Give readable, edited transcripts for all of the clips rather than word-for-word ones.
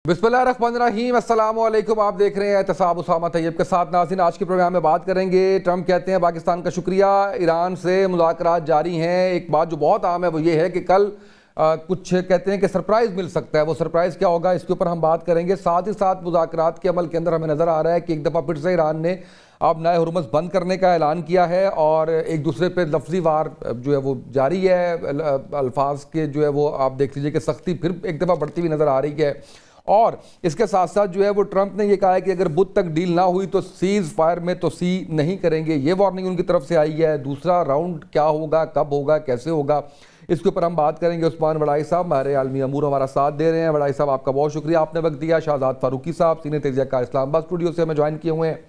बिस्मिल्लाहिर्रहमानिर्रहीम, अस्सलाम वालेकुम। आप देख रहे हैं एहतसाब उसामा तैयब के साथ। नाज़रीन, आज के प्रोग्राम में बात करेंगे। ट्रंप कहते हैं पाकिस्तान का शुक्रिया, ईरान से मुज़ाकरात जारी हैं। एक बात जो बहुत आम है वो ये है कि कल कुछ कहते हैं कि सरप्राइज़ मिल सकता है। वो सरप्राइज़ क्या होगा, इसके ऊपर हम बात करेंगे। साथ ही साथ मुज़ाकरात के अमल के अंदर हमें नज़र आ रहा है कि एक दफ़ा फिर से ईरान ने अब नए हुर्मुज़ बंद करने का ऐलान किया है और एक दूसरे पे लफ्ज़ी वार जो है वो जारी है। अल्फाज के जो है वो आप देख लीजिए कि सख्ती फिर एक दफ़ा बढ़ती हुई नज़र आ रही है। और इसके साथ साथ जो है वो ट्रंप ने ये कहा है कि अगर बुध तक डील ना हुई तो सीज़ फायर में तो सी नहीं करेंगे। ये वार्निंग उनकी तरफ से आई है। दूसरा राउंड क्या होगा, कब होगा, कैसे होगा, इसके ऊपर हम बात करेंगे। उस्मान वड़ाई साहब हमारे आलमी अमूर हमारा साथ दे रहे हैं। वड़ाई साहब, आपका बहुत शुक्रिया, आपने वक्त दिया। शाहजाद फारूकी साहब सीनियर तजज़ियाकार इस्लामाबाद स्टूडियो से हमें ज्वाइन किए हुए हैं।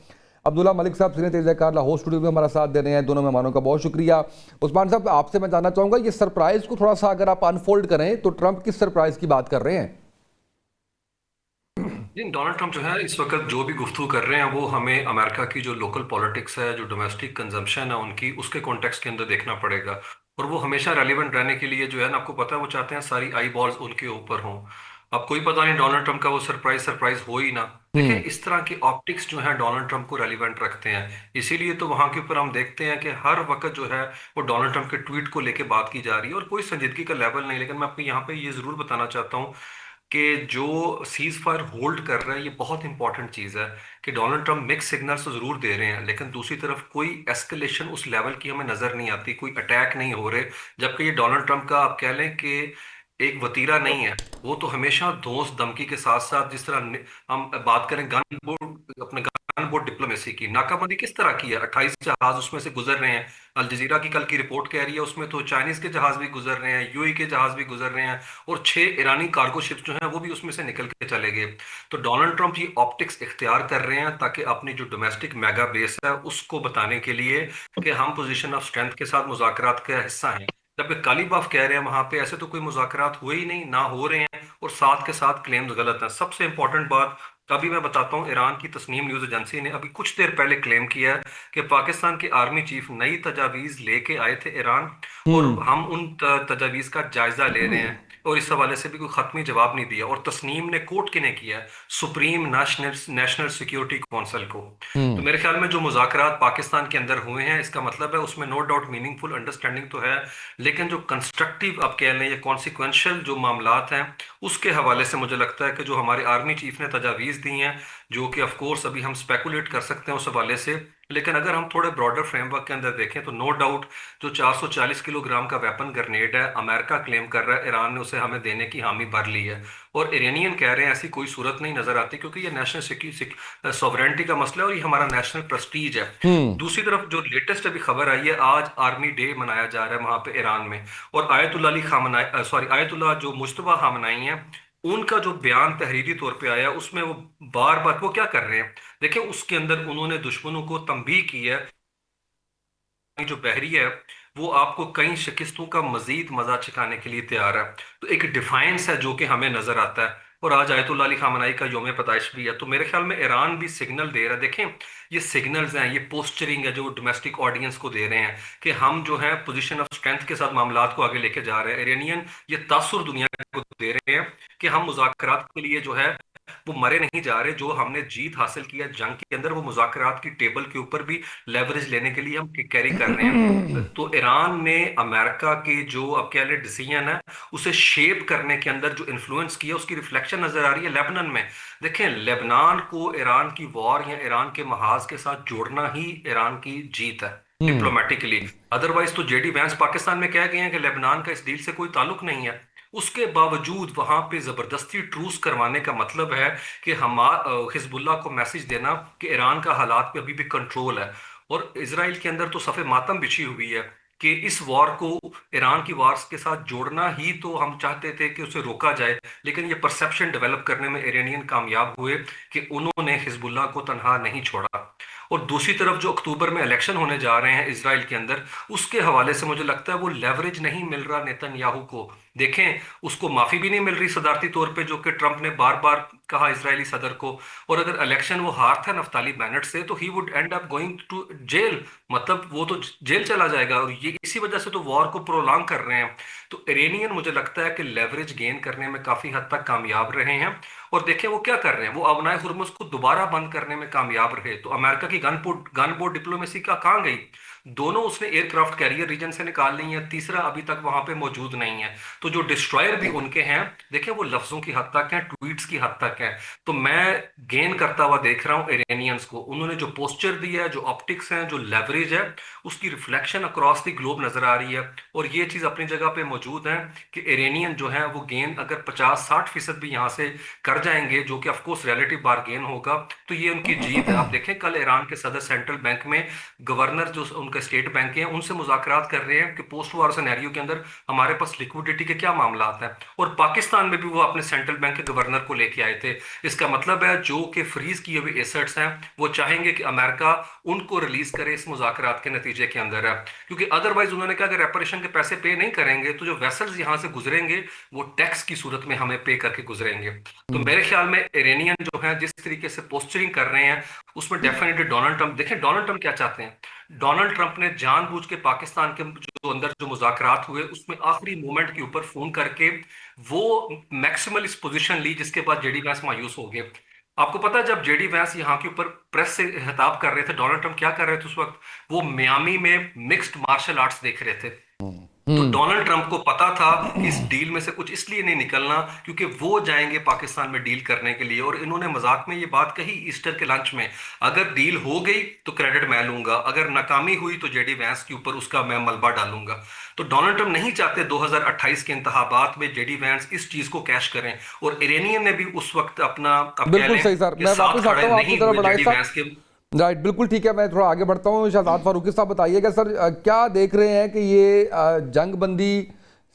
अब्दुल्ला मलिक साहब सीनियर तजज़ियाकार लाहौर स्टूडियो में हमारा साथ दे रहे हैं। दोनों मेहमानों का बहुत शुक्रिया। उस्मान साहब, आपसे मैं जानना चाहूँगा, ये सरप्राइज़ को थोड़ा सा अगर आप अनफोल्ड करें तो ट्रंप किस सरप्राइज़ की बात कर रहे हैं? जी, डोनाल्ड ट्रंप जो है इस वक्त जो भी गुफ्तगू कर रहे हैं वो हमें अमेरिका की जो लोकल पॉलिटिक्स है, जो डोमेस्टिक कंजम्पशन है उनकी, उसके कॉन्टेक्स्ट के अंदर देखना पड़ेगा। और वो हमेशा रेलिवेंट रहने के लिए जो है ना, आपको पता है वो चाहते हैं सारी आई बॉल्स उनके ऊपर हों। अब कोई पता नहीं डोनाल्ड ट्रंप का वो सरप्राइज सरप्राइज हो ही ना। देखिए, हम्म। इस तरह की ऑप्टिक्स जो है डोनाल्ड ट्रंप को रेलिवेंट रखते हैं, इसीलिए तो वहां के ऊपर हम देखते हैं कि हर वक्त जो है वो डोनाल्ड ट्रंप के ट्वीट को लेके बात की जा रही है और कोई संजीदगी का लेवल नहीं। लेकिन मैं आपको यहाँ पे ये जरूर बताना चाहता हूँ कि जो सीज फायर होल्ड कर रहा है ये बहुत इंपॉर्टेंट चीज है। कि डोनाल्ड ट्रंप मिक्स सिग्नल्स तो जरूर दे रहे हैं, लेकिन दूसरी तरफ कोई एस्केलेशन उस लेवल की हमें नजर नहीं आती, कोई अटैक नहीं हो रहे। जबकि ये डोनाल्ड ट्रंप का आप कह लें कि एक वतीरा नहीं है। वो तो हमेशा दोस्त धमकी के साथ साथ, जिस तरह हम बात करें गन बोर्ड, अपने गन बोर्ड डिप्लोमेसी की नाकाबंदी किस तरह की है, 28 जहाज उसमें से गुजर रहे हैं। अल जजीरा की कल की रिपोर्ट कह रही है उसमें तो चाइनीज के जहाज भी गुजर रहे हैं, यूएई के जहाज भी गुजर रहे हैं, और 6 ईरानी कार्गो शिप जो हैं वो भी उसमें से निकल के चले गए। तो डोनाल्ड ट्रंप ये ऑप्टिक्स इख्तियार कर रहे हैं ताकि अपनी जो डोमेस्टिक मेगा बेस है उसको बताने के लिए कि हम पोजीशन ऑफ स्ट्रेंथ के साथ मुज़ाकरात का हिस्सा हैं। जबकि कालीबाफ कह रहे हैं वहां पे ऐसे तो कोई मुज़ाकरात हुए ही नहीं, ना हो रहे हैं, और साथ के साथ क्लेम्स गलत हैं। सबसे इंपॉर्टेंट बात अभी मैं बताता हूँ, ईरान की तस्नीम न्यूज एजेंसी ने अभी कुछ देर पहले क्लेम किया है कि पाकिस्तान के आर्मी चीफ नई तजावीज लेके आए थे ईरान, और हम्म। हम उन तजावीज का जायजा ले रहे हैं। और इस हवाले से भी कोई खत्मी जवाब नहीं दिया। और तस्नीम ने कोर्ट किने किया है, supreme national national security council को। तो हम्म। मेरे ख्याल में जो मुज़ाकरात पाकिस्तान के अंदर हुए हैं, इसका मतलब है उसमें नो डाउट मीनिंगफुल अंडरस्टैंडिंग तो है, लेकिन जो कंस्ट्रक्टिव आप कह लें या कॉन्सिक्वेंशियल जो मामलात हैं, उसके हवाले से मुझे लगता है कि जो हमारे आर्मी चीफ ने तजावीज़ दी हैं, जो कि ऑफ कोर्स अभी हम स्पेकुलेट कर सकते हैं उस हवाले से, लेकिन अगर हम थोड़े ब्रॉडर फ्रेमवर्क के अंदर देखें तो नो डाउट जो 440 किलोग्राम का वेपन ग्रेनेड है, अमेरिका क्लेम कर रहा है ईरान ने उसे हमें देने की हामी भर ली है। और ईरानियन कह रहे हैं ऐसी कोई सूरत नहीं नजर आती, क्योंकि ये नेशनल सिक्योरिटी सॉवरेंटी का मसला है और ये हमारा नेशनल प्रेस्टीज है। हम्म। दूसरी तरफ जो लेटेस्ट अभी खबर आई है, आज आर्मी डे मनाया जा रहा है वहां पे ईरान में, और आयतुल्ला अली खामनाई, सॉरी, आयतुल्ला जो मुश्तबा खामनाई हैं, उनका जो बयान तहरीरी तौर पे आया उसमें वो बार बार वो क्या कर रहे हैं, देखिए उसके अंदर उन्होंने दुश्मनों को तंबीह की है। जो बहरी है वो आपको कई शिकस्तों का मजीद मजा चखाने के लिए तैयार है। तो एक डिफाइंस है जो कि हमें नजर आता है। और आज आयतुल्ला अली खामनाई का यौम पैदाइश भी है, तो मेरे ख्याल में ईरान भी सिग्नल दे रहा है। देखें, ये सिग्नल्स हैं, ये पोस्चरिंग है जो डोमेस्टिक ऑडियंस को दे रहे हैं कि हम जो है पोजीशन ऑफ स्ट्रेंथ के साथ मामलात को आगे लेके जा रहे हैं। ईरानियन ये तासुर दुनिया को दे रहे हैं कि हम मुज़ाकरात के लिए जो है वो मरे नहीं जा रहे। जो हमने जीत हासिल किया जंग के अंदर, वो मुज़ाकरात की टेबल के ऊपर भी लेवरेज लेने के लिए हम कैरी कर रहे हैं। तो ईरान ने अमेरिका के जो अब क्या डिसीजन है उसे शेप करने के अंदर जो इन्फ्लुएंस किया, उसकी रिफ्लेक्शन नजर आ रही है लेबनान में। देखें, लेबनान को ईरान की वॉर या ईरान के महाज के साथ जोड़ना ही ईरान की जीत है हम्म। डिप्लोमेटिकली। अदरवाइज तो जेडी वैंस पाकिस्तान में कह गए हैं कि लेबनान का इस डील से कोई ताल्लुक नहीं है। उसके बावजूद वहां पे जबरदस्ती ट्रूस करवाने का मतलब है कि हम हिजबुल्लाह को मैसेज देना कि ईरान का हालात पे अभी भी कंट्रोल है। और इसराइल के अंदर तो सफ़े मातम बिछी हुई है कि इस वॉर को ईरान की वॉर के साथ जोड़ना ही तो हम चाहते थे कि उसे रोका जाए। लेकिन ये परसेप्शन डेवलप करने में ईरानियन कामयाब हुए कि उन्होंने हिजबुल्लाह को तनहा नहीं छोड़ा। और दूसरी तरफ जो अक्टूबर में इलेक्शन होने जा रहे हैं इसराइल के अंदर, उसके हवाले से मुझे लगता है वो लेवरेज नहीं मिल रहा नेतन्याहू को। देखें, उसको माफी भी नहीं मिल रही सदारती तौर पे, जो कि ट्रंप ने बार बार कहा इजरायली सदर को। और अगर इलेक्शन वो हारता है नफ्ताली बेनेट से, तो he would end up going to jail, मतलब वो तो जेल चला जाएगा। और ये इसी वजह से तो वॉर को प्रोलॉन्ग कर रहे हैं। तो इरानियन मुझे लगता है कि लेवरेज गेन करने में काफी हद तक कामयाब रहे हैं। और देखें वो क्या कर रहे हैं, वो अवनाय हुर्मुज को दोबारा बंद करने में कामयाब रहे। तो अमेरिका की गन बोर्ड डिप्लोमेसी का कहाँ गई? दोनों उसने एयरक्राफ्ट कैरियर रीजन से निकाल ली है, तीसरा अभी तक वहां पे मौजूद नहीं है। तो जो डिस्ट्रॉयर भी उनके हैं, देखें वो लफ्जों की हद तक हैं, ट्वीट्स की हद तक हैं। तो मैं गेन करता हुआ देख रहा हूँ इरानियंस को। उन्होंने जो पोस्चर दिया है, जो ऑप्टिक्स हैं, जो लेवरेज है, उसकी रिफ्लेक्शन अक्रॉस द ग्लोब नजर आ रही है। और ये चीज अपनी जगह पे मौजूद है कि इरानियन जो है वो गेन अगर 50-60% भी यहाँ से कर जाएंगे, जो कि ऑफकोर्स रिलेटिव बार गेन होगा, तो ये उनकी जीत है। आप देखें कल ईरान के सदर सेंट्रल बैंक में गवर्नर जो उनके स्टेट बैंक के हैं उनसे मुज़ाकरात कर रहे हैं कि पोस्ट वार सिनेरियो के अंदर हमारे पास लिक्विडिटी के क्या मामला आता है। और पाकिस्तान में भी वो अपने सेंट्रल बैंक के गवर्नर को लेके आए थे। इसका मतलब है जो कि फ्रीज किए हुए एसेट्स हैं वो चाहेंगे कि अमेरिका उनको रिलीज करे इस मुज़ाकरात के नतीजे के अंदर है। क्योंकि अदरवाइज उन्होंने कहा अगर रेपरेशन के पैसे पे नहीं करेंगे तो जो वेसल्स यहाँ से गुजरेंगे वो टैक्स की सूरत में हमें पे करके गुजरेंगे। तो हम्म। मेरे ख्याल में इरानियन जो है जिस तरीके से पोस्चरिंग कर रहे हैं उसमें डेफिनेटली डोनाल्ड ट्रंप, देखें डोनाल्ड ट्रंप क्या चाहते हैं। डोनाल्ड ट्रंप ने जानबूझ के पाकिस्तान के जो अंदर जो मुज़ाकरात हुए उसमें आखिरी मोमेंट के ऊपर फोन करके वो मैक्सिमल इस पोजीशन ली जिसके बाद जेडी वैंस मायूस हो गए। आपको पता है जब जेडी वैंस यहाँ के ऊपर प्रेस से खिताब कर रहे थे, डोनाल्ड ट्रंप क्या कर रहे थे उस वक्त? वो मियामी में मिक्स्ड मार्शल आर्ट्स देख रहे थे। तो हम्म। डोनाल्ड ट्रंप को पता था कि इस डील में से कुछ इसलिए नहीं निकलना क्योंकि वो जाएंगे पाकिस्तान में डील करने के लिए। और इन्होंने मजाक में ये बात कही ईस्टर के लंच में, अगर डील हो गई तो क्रेडिट मैं लूंगा, अगर नाकामी हुई तो जेडी वैंस के ऊपर उसका मैं मलबा डालूंगा। तो डोनाल्ड ट्रंप नहीं चाहते 2028 के इंतखाबात में जेडी वैंस इस चीज को कैश करें। और इरानियन ने भी उस वक्त अपना, आप कह बिल्कुल लें सही सर, कि मैं साथ वापस आता खड़े हूँ आपकी नहीं तरफ हुए बड़ाई जेडी साहब। वैंस के। राइट, बिल्कुल ठीक है, मैं थोड़ा आगे बढ़ता हूँ। शहजाद फारूकी साहब बताइएगा सर, क्या देख रहे हैं कि ये जंग बंदी,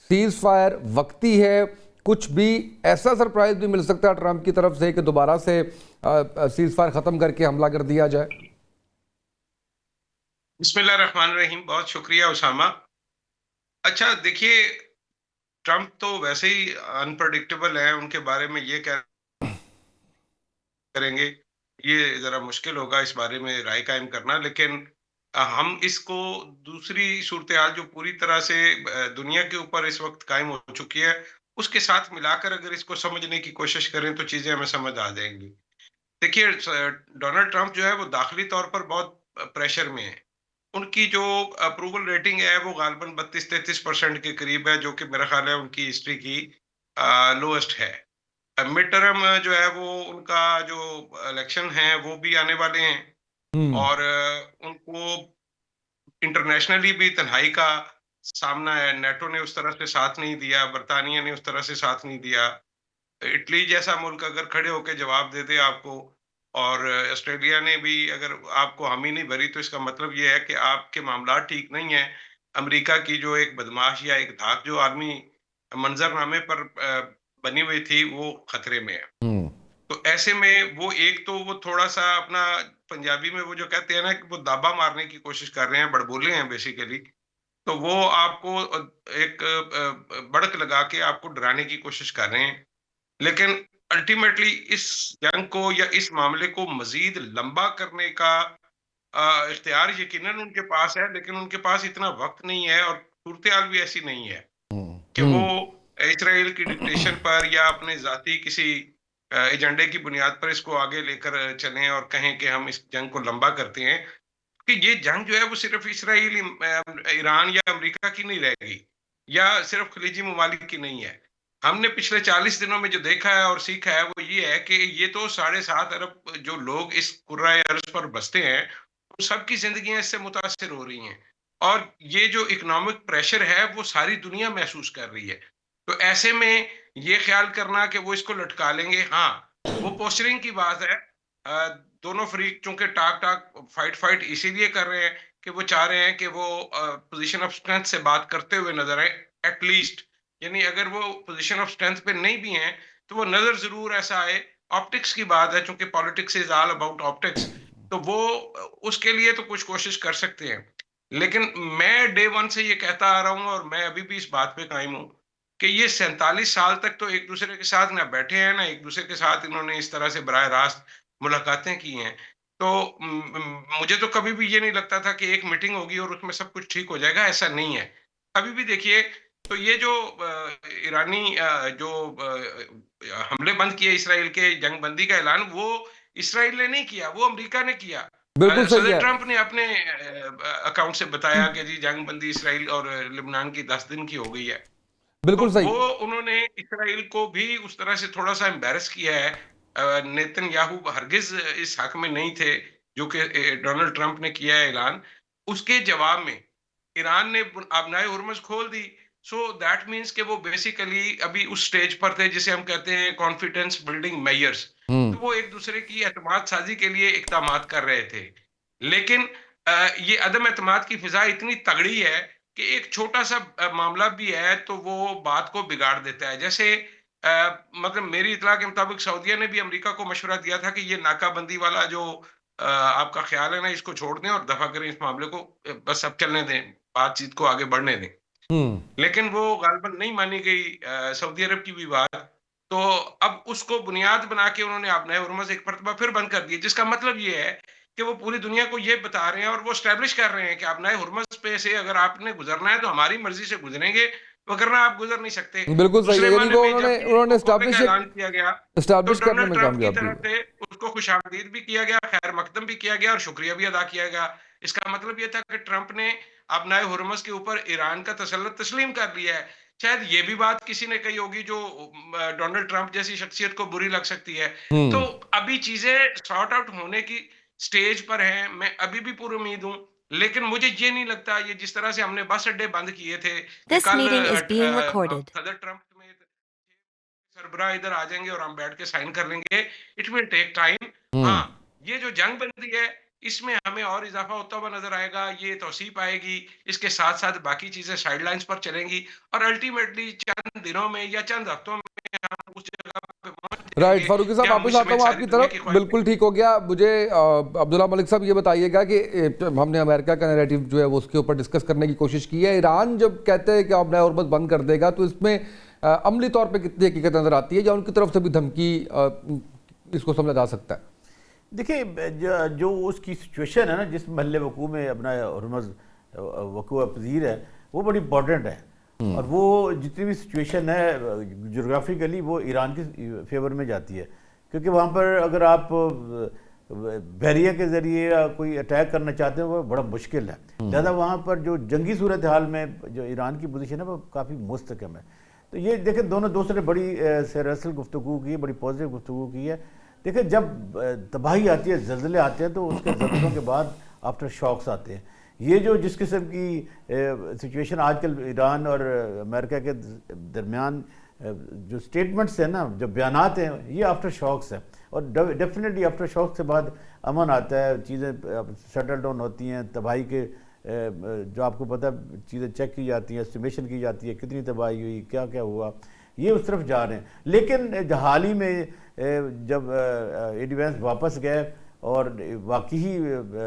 सीज फायर वक्ती है, कुछ भी ऐसा सरप्राइज भी मिल सकता है ट्रंप की तरफ से कि दोबारा से सीज फायर खत्म करके हमला कर दिया जाए? बिस्मिल्लाह रहमान रहीम। बहुत शुक्रिया उसामा। अच्छा देखिए, ट्रम्प तो वैसे ही अनप्रडिक्टेबल है, उनके बारे में ये कह करेंगे ये जरा मुश्किल होगा इस बारे में राय कायम करना। लेकिन हम इसको दूसरी सूरत हाल जो पूरी तरह से दुनिया के ऊपर इस वक्त कायम हो चुकी है उसके साथ मिलाकर अगर इसको समझने की कोशिश करें तो चीजें हमें समझ आ जाएंगी। देखिए, डोनाल्ड ट्रंप जो है वो दाखिली तौर पर बहुत प्रेशर में है। उनकी जो अप्रूवल रेटिंग है वो गालबन 32-33% के करीब है, जो कि मेरा ख्याल है उनकी हिस्ट्री की लोएस्ट है। मिड टर्म जो है वो उनका जो इलेक्शन है वो भी आने वाले हैं। हम्म। और उनको इंटरनेशनली भी तन्हाई का सामना है। नेटो ने उस तरह से साथ नहीं दिया, बरतानिया ने उस तरह से साथ नहीं दिया। इटली जैसा मुल्क अगर खड़े होकर जवाब दे दे आपको, और ऑस्ट्रेलिया ने भी अगर आपको हामी नहीं भरी, तो इसका मतलब ये है कि आपके मामला ठीक नहीं है। अमेरिका की जो एक बदमाश या एक धाक जो आर्मी मंजरनामे पर बनी हुई थी वो खतरे में है। हम्म। तो ऐसे में वो एक तो वो थोड़ा सा अपना, पंजाबी में वो जो कहते हैं ना कि वो दाबा मारने की कोशिश कर रहे हैं, बड़बोले हैं बेसिकली। तो वो आपको एक बड़क लगा के आपको डराने की कोशिश कर रहे हैं। लेकिन अल्टीमेटली इस जंग को या इस मामले को मजीद लंबा करने का इख्तियार यकीनन उनके पास है, लेकिन उनके पास इतना वक्त नहीं है और सूरत हाल भी ऐसी नहीं है कि वो हम्म। इसराइल की डिक्टेशन पर या अपने जाती किसी एजेंडे की बुनियाद पर इसको आगे लेकर चलें और कहें कि हम इस जंग को लंबा करते हैं। कि ये जंग जो है वो सिर्फ इसराइल, ईरान या अमेरिका की नहीं रह गई, या सिर्फ खलीजी ममालिक की नहीं है। हमने पिछले 40 दिनों में जो देखा है और सीखा है वो ये है कि ये तो 7.5 अरब जो लोग इस कुर्राए अर्ज पर बसते हैं उन सबकी जिंदगियां इससे मुतासिर हो रही हैं। और ये जो इकोनॉमिक प्रेशर है वो सारी दुनिया महसूस कर रही है। तो ऐसे में ये ख्याल करना कि वो इसको लटका लेंगे, हाँ, वो पोस्चरिंग की बात है। दोनों फ्रीक चूंकि टाक टाक फाइट फाइट इसीलिए कर रहे हैं कि वो चाह रहे हैं कि वो पोजीशन ऑफ स्ट्रेंथ से बात करते हुए नजर आए एटलीस्ट। यानी अगर वो पोजीशन ऑफ स्ट्रेंथ पे नहीं भी हैं तो वो नजर जरूर ऐसा आए। ऑप्टिक्स की बात है, चूंकि politics is all about optics. तो वो उसके लिए तो कुछ कोशिश कर सकते हैं। लेकिन मैं डे वन से ये कहता आ रहा हूं और मैं अभी भी इस बात पे कायम हूं कि ये 47 साल तक तो एक दूसरे के साथ ना बैठे हैं ना एक दूसरे के साथ इन्होंने इस तरह से बराह रास्त मुलाकातें की हैं। तो मुझे तो कभी भी ये नहीं लगता था कि एक मीटिंग होगी और उसमें सब कुछ ठीक हो जाएगा, ऐसा नहीं है। अभी भी देखिए, तो ये जो ईरानी जो हमले बंद किए इसराइल के, जंगबंदी का ऐलान, वो इसराइल ने नहीं किया, वो अमेरिका ने किया। बिल्कुल सही सदर है। ट्रंप ने अपने अकाउंट से बताया कि जी जंगबंदी इसराइल और लेबनान की 10 दिन की हो गई है। तो बिल्कुल सही। वो उन्होंने इसराइल को भी उस तरह से थोड़ा सा एम्बैरस किया है। नेतन्याहू हरगिज इस हक में नहीं थे जो कि डोनाल्ड ट्रंप ने किया है ऐलान। उसके जवाब में ईरान ने आबनाए हुर्मुज खोल दी। सो दैट मीन्स कि वो बेसिकली अभी उस स्टेज पर थे जिसे हम कहते हैं कॉन्फिडेंस बिल्डिंग मेजर्स। हम्म। तो वो एक दूसरे की एतमाद साजी के लिए इक़दामात कर रहे थे। लेकिन ये अदम एतमाद की फिजा इतनी तगड़ी है कि एक छोटा सा मामला भी है तो वो बात को बिगाड़ देता है। जैसे मतलब मेरी इतला के मुताबिक सऊदीया ने भी अमेरिका को मशवरा दिया था कि ये नाकाबंदी वाला जो आपका ख्याल है ना, इसको छोड़ दें और दफा करें इस मामले को, बस अब चलने दें, बातचीत को आगे बढ़ने दें। हम्म। लेकिन वो गालबन नहीं मानी गई सऊदी अरब की भी बात। तो अब उसको बुनियाद बना के उन्होंने अपने हुर्मुज़ एक मरतबा फिर बंद कर दिए, जिसका मतलब ये है कि वो पूरी दुनिया को ये बता रहे हैं और वो स्टैब्लिश कर रहे हैं कि अपने हुर्मुज़ पे से अगर आपने गुजरना है तो हमारी मर्जी से गुजरेंगे, वगरना आप गुजर नहीं सकते। बिल्कुल सही दूसरे है, यानी मायने वो में जब उन्होंने भी उन्होंने वक़्फ़े का स्टैब्लिश ऐलान किया गया, तो स्टैब्लिश करने डोनाल्ड में ट्रंप की कामयाब तरफ हुए। से उसको खुशामदीद भी किया गया, खैर मकदम भी किया गया और शुक्रिया भी अदा किया गया। इसका मतलब ये था कि ट्रंप ने अपनाए हुर्मुज़ के ऊपर ईरान का तसल्लुत तस्लीम कर लिया है। शायद ये भी बात किसी ने कही होगी जो डोनाल्ड ट्रंप जैसी शख्सियत को बुरी लग सकती है। तो हम्म। अभी चीजें सॉर्ट आउट होने की स्टेज पर हैं, मैं अभी भी पूरी उम्मीद हूँ। लेकिन मुझे ये नहीं लगता, ये जिस तरह से हमने बस अड्डे बंद किए थे कि This कल meeting is being recorded. सदर ट्रंप समेत सरबराह इधर आ जाएंगे और हम बैठ के साइन कर लेंगे, इट विल टेक टाइम। हम्म। हाँ, ये जो जंग बंदी है, इसमें हमें और इजाफा होता हुआ नजर आएगा, ये तौसीह पाएगी, इसके साथ साथ बाकी चीजें साइडलाइंस पर चलेंगी और अल्टीमेटली चंद दिनों में या चंद हफ्तों में हम उस जगह पे पहुंच राइट, जाएंगे फारूकी साहब जहां वापस मुझ आता समेत हूँ सारी आपकी दुनिया तरफ। की ख्वाहिश। बिल्कुल ठीक हो गया। मुझे अब्दुल्ला मलिक साहब ये बताइएगा कि हमने अमेरिका का नैरेटिव जो है वो उसके ऊपर डिस्कस करने की कोशिश की है। ईरान जब कहते हैं कि अब नया हुर्मुज़ बंद कर देगा तो इसमें अमली तौर पे कितनी हकीकत नजर आती है या उनकी तरफ से भी धमकी इसको समझा जा सकता है? देखिए, जो उसकी सिचुएशन है ना, जिस महल वकू में अपना हुर्मुज़ वकूअ पजीर है, वो बड़ी इंपॉर्टेंट है। और वो जितनी भी सिचुएशन है जोग्राफिकली वो ईरान के फेवर में जाती है, क्योंकि वहाँ पर अगर आप बहरिया के ज़रिए कोई अटैक करना चाहते हैं वो बड़ा मुश्किल है। लिहाजा वहाँ पर जो जंगी सूरत हाल में जो ईरान की पोजीशन है वो काफ़ी मुस्तकम है। तो ये देखें, दोनों दोस्तों ने बड़ी सरसल गुफ्तगू की है, बड़ी पॉजिटिव गुफ्तगू की है। देखिए, जब तबाही आती है, ज़लज़ले आते हैं, तो उसके ज़लज़लों के बाद आफ्टर शॉक्स आते हैं। ये जो जिस किस्म की सिचुएशन आजकल ईरान और अमेरिका के दरमियान जो स्टेटमेंट्स हैं ना, जो बयानात हैं, ये आफ्टर शॉक्स हैं। और डेफिनेटली आफ्टर शॉक से बाद अमन आता है, चीज़ें सेटल डाउन होती हैं। तबाही के जो आपको पता है चीज़ें चेक की जाती हैं, एस्टिमेशन की जाती है, कितनी तबाही हुई, क्या क्या हुआ, ये उस तरफ जा रहे हैं। लेकिन हाल ही में जब एडी वैंस वापस गए और वाकई ही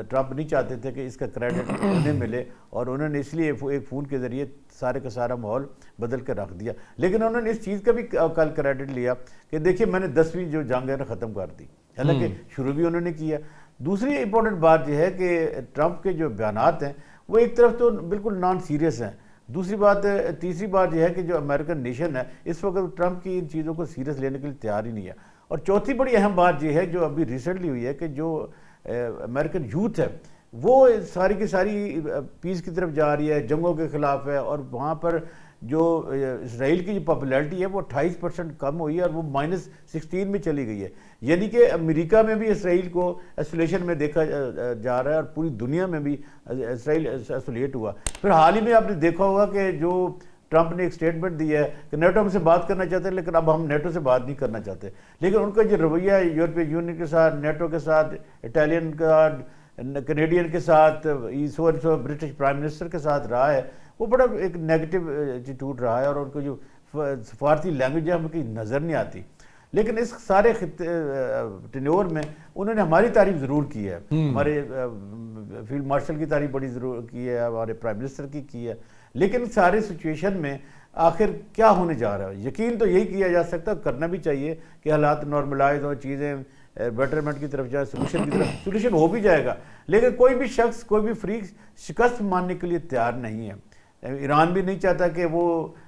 ट्रंप नहीं चाहते थे कि इसका क्रेडिट उन्हें मिले, और उन्होंने इसलिए एक फ़ोन के ज़रिए सारे का सारा माहौल बदल कर रख दिया। लेकिन उन्होंने इस चीज़ का भी कल क्रेडिट लिया कि देखिए मैंने 10वीं जो जंग है ना ख़त्म कर दी, हालांकि शुरू भी उन्होंने किया। दूसरी इंपॉर्टेंट बात यह है कि ट्रंप के जो बयानात हैं वो एक तरफ तो बिल्कुल नॉन सीरियस हैं। दूसरी बात, तीसरी बात यह है कि जो अमेरिकन नेशन है इस वक्त ट्रंप की इन चीज़ों को सीरियस लेने के लिए तैयार ही नहीं है। और चौथी बड़ी अहम बात यह है जो अभी रिसेंटली हुई है कि जो अमेरिकन यूथ है वो सारी की सारी पीस की तरफ जा रही है, जंगों के ख़िलाफ़ है। और वहाँ पर जो इसराइल की जो पॉपुलैरिटी है वो 28% कम हुई है और वो -16 में चली गई है। यानी कि अमेरिका में भी इसराइल को आइसोलेशन में देखा जा रहा है और पूरी दुनिया में भी इसराइल आइसोलेट हुआ। फिर हाल ही में आपने देखा होगा कि जो ट्रंप ने एक स्टेटमेंट दिया है कि नेटो हमसे बात करना चाहते हैं, लेकिन अब हम नेटो से बात नहीं करना चाहते। लेकिन उनका जो रवैया यूरोपियन यूनियन के साथ, नेटो के साथ, इटालियन का, कनेडियन के साथ, ब्रिटिश प्राइम मिनिस्टर के साथ रहा है, वो बड़ा एक नेगेटिव एटीट्यूड रहा है और उनको जो सफारती लैंग्वेज है हमें कहीं नज़र नहीं आती। लेकिन इस सारे टेन्योर में उन्होंने हमारी तारीफ ज़रूर की है, हमारे फील्ड मार्शल की तारीफ बड़ी ज़रूर की है, हमारे प्राइम मिनिस्टर की है। लेकिन सारे सिचुएशन में आखिर क्या होने जा रहा है, यकीन तो यही किया जा सकता, करना भी चाहिए कि हालात नॉर्मलाइज हो, चीज़ें बेटरमेंट की तरफ जाए, सोल्यूशन की तरफ। सोल्यूशन हो भी जाएगा, लेकिन कोई भी शख्स, कोई भी फ्रीक शिकस्त मानने के लिए तैयार नहीं है। ईरान भी नहीं चाहता कि वो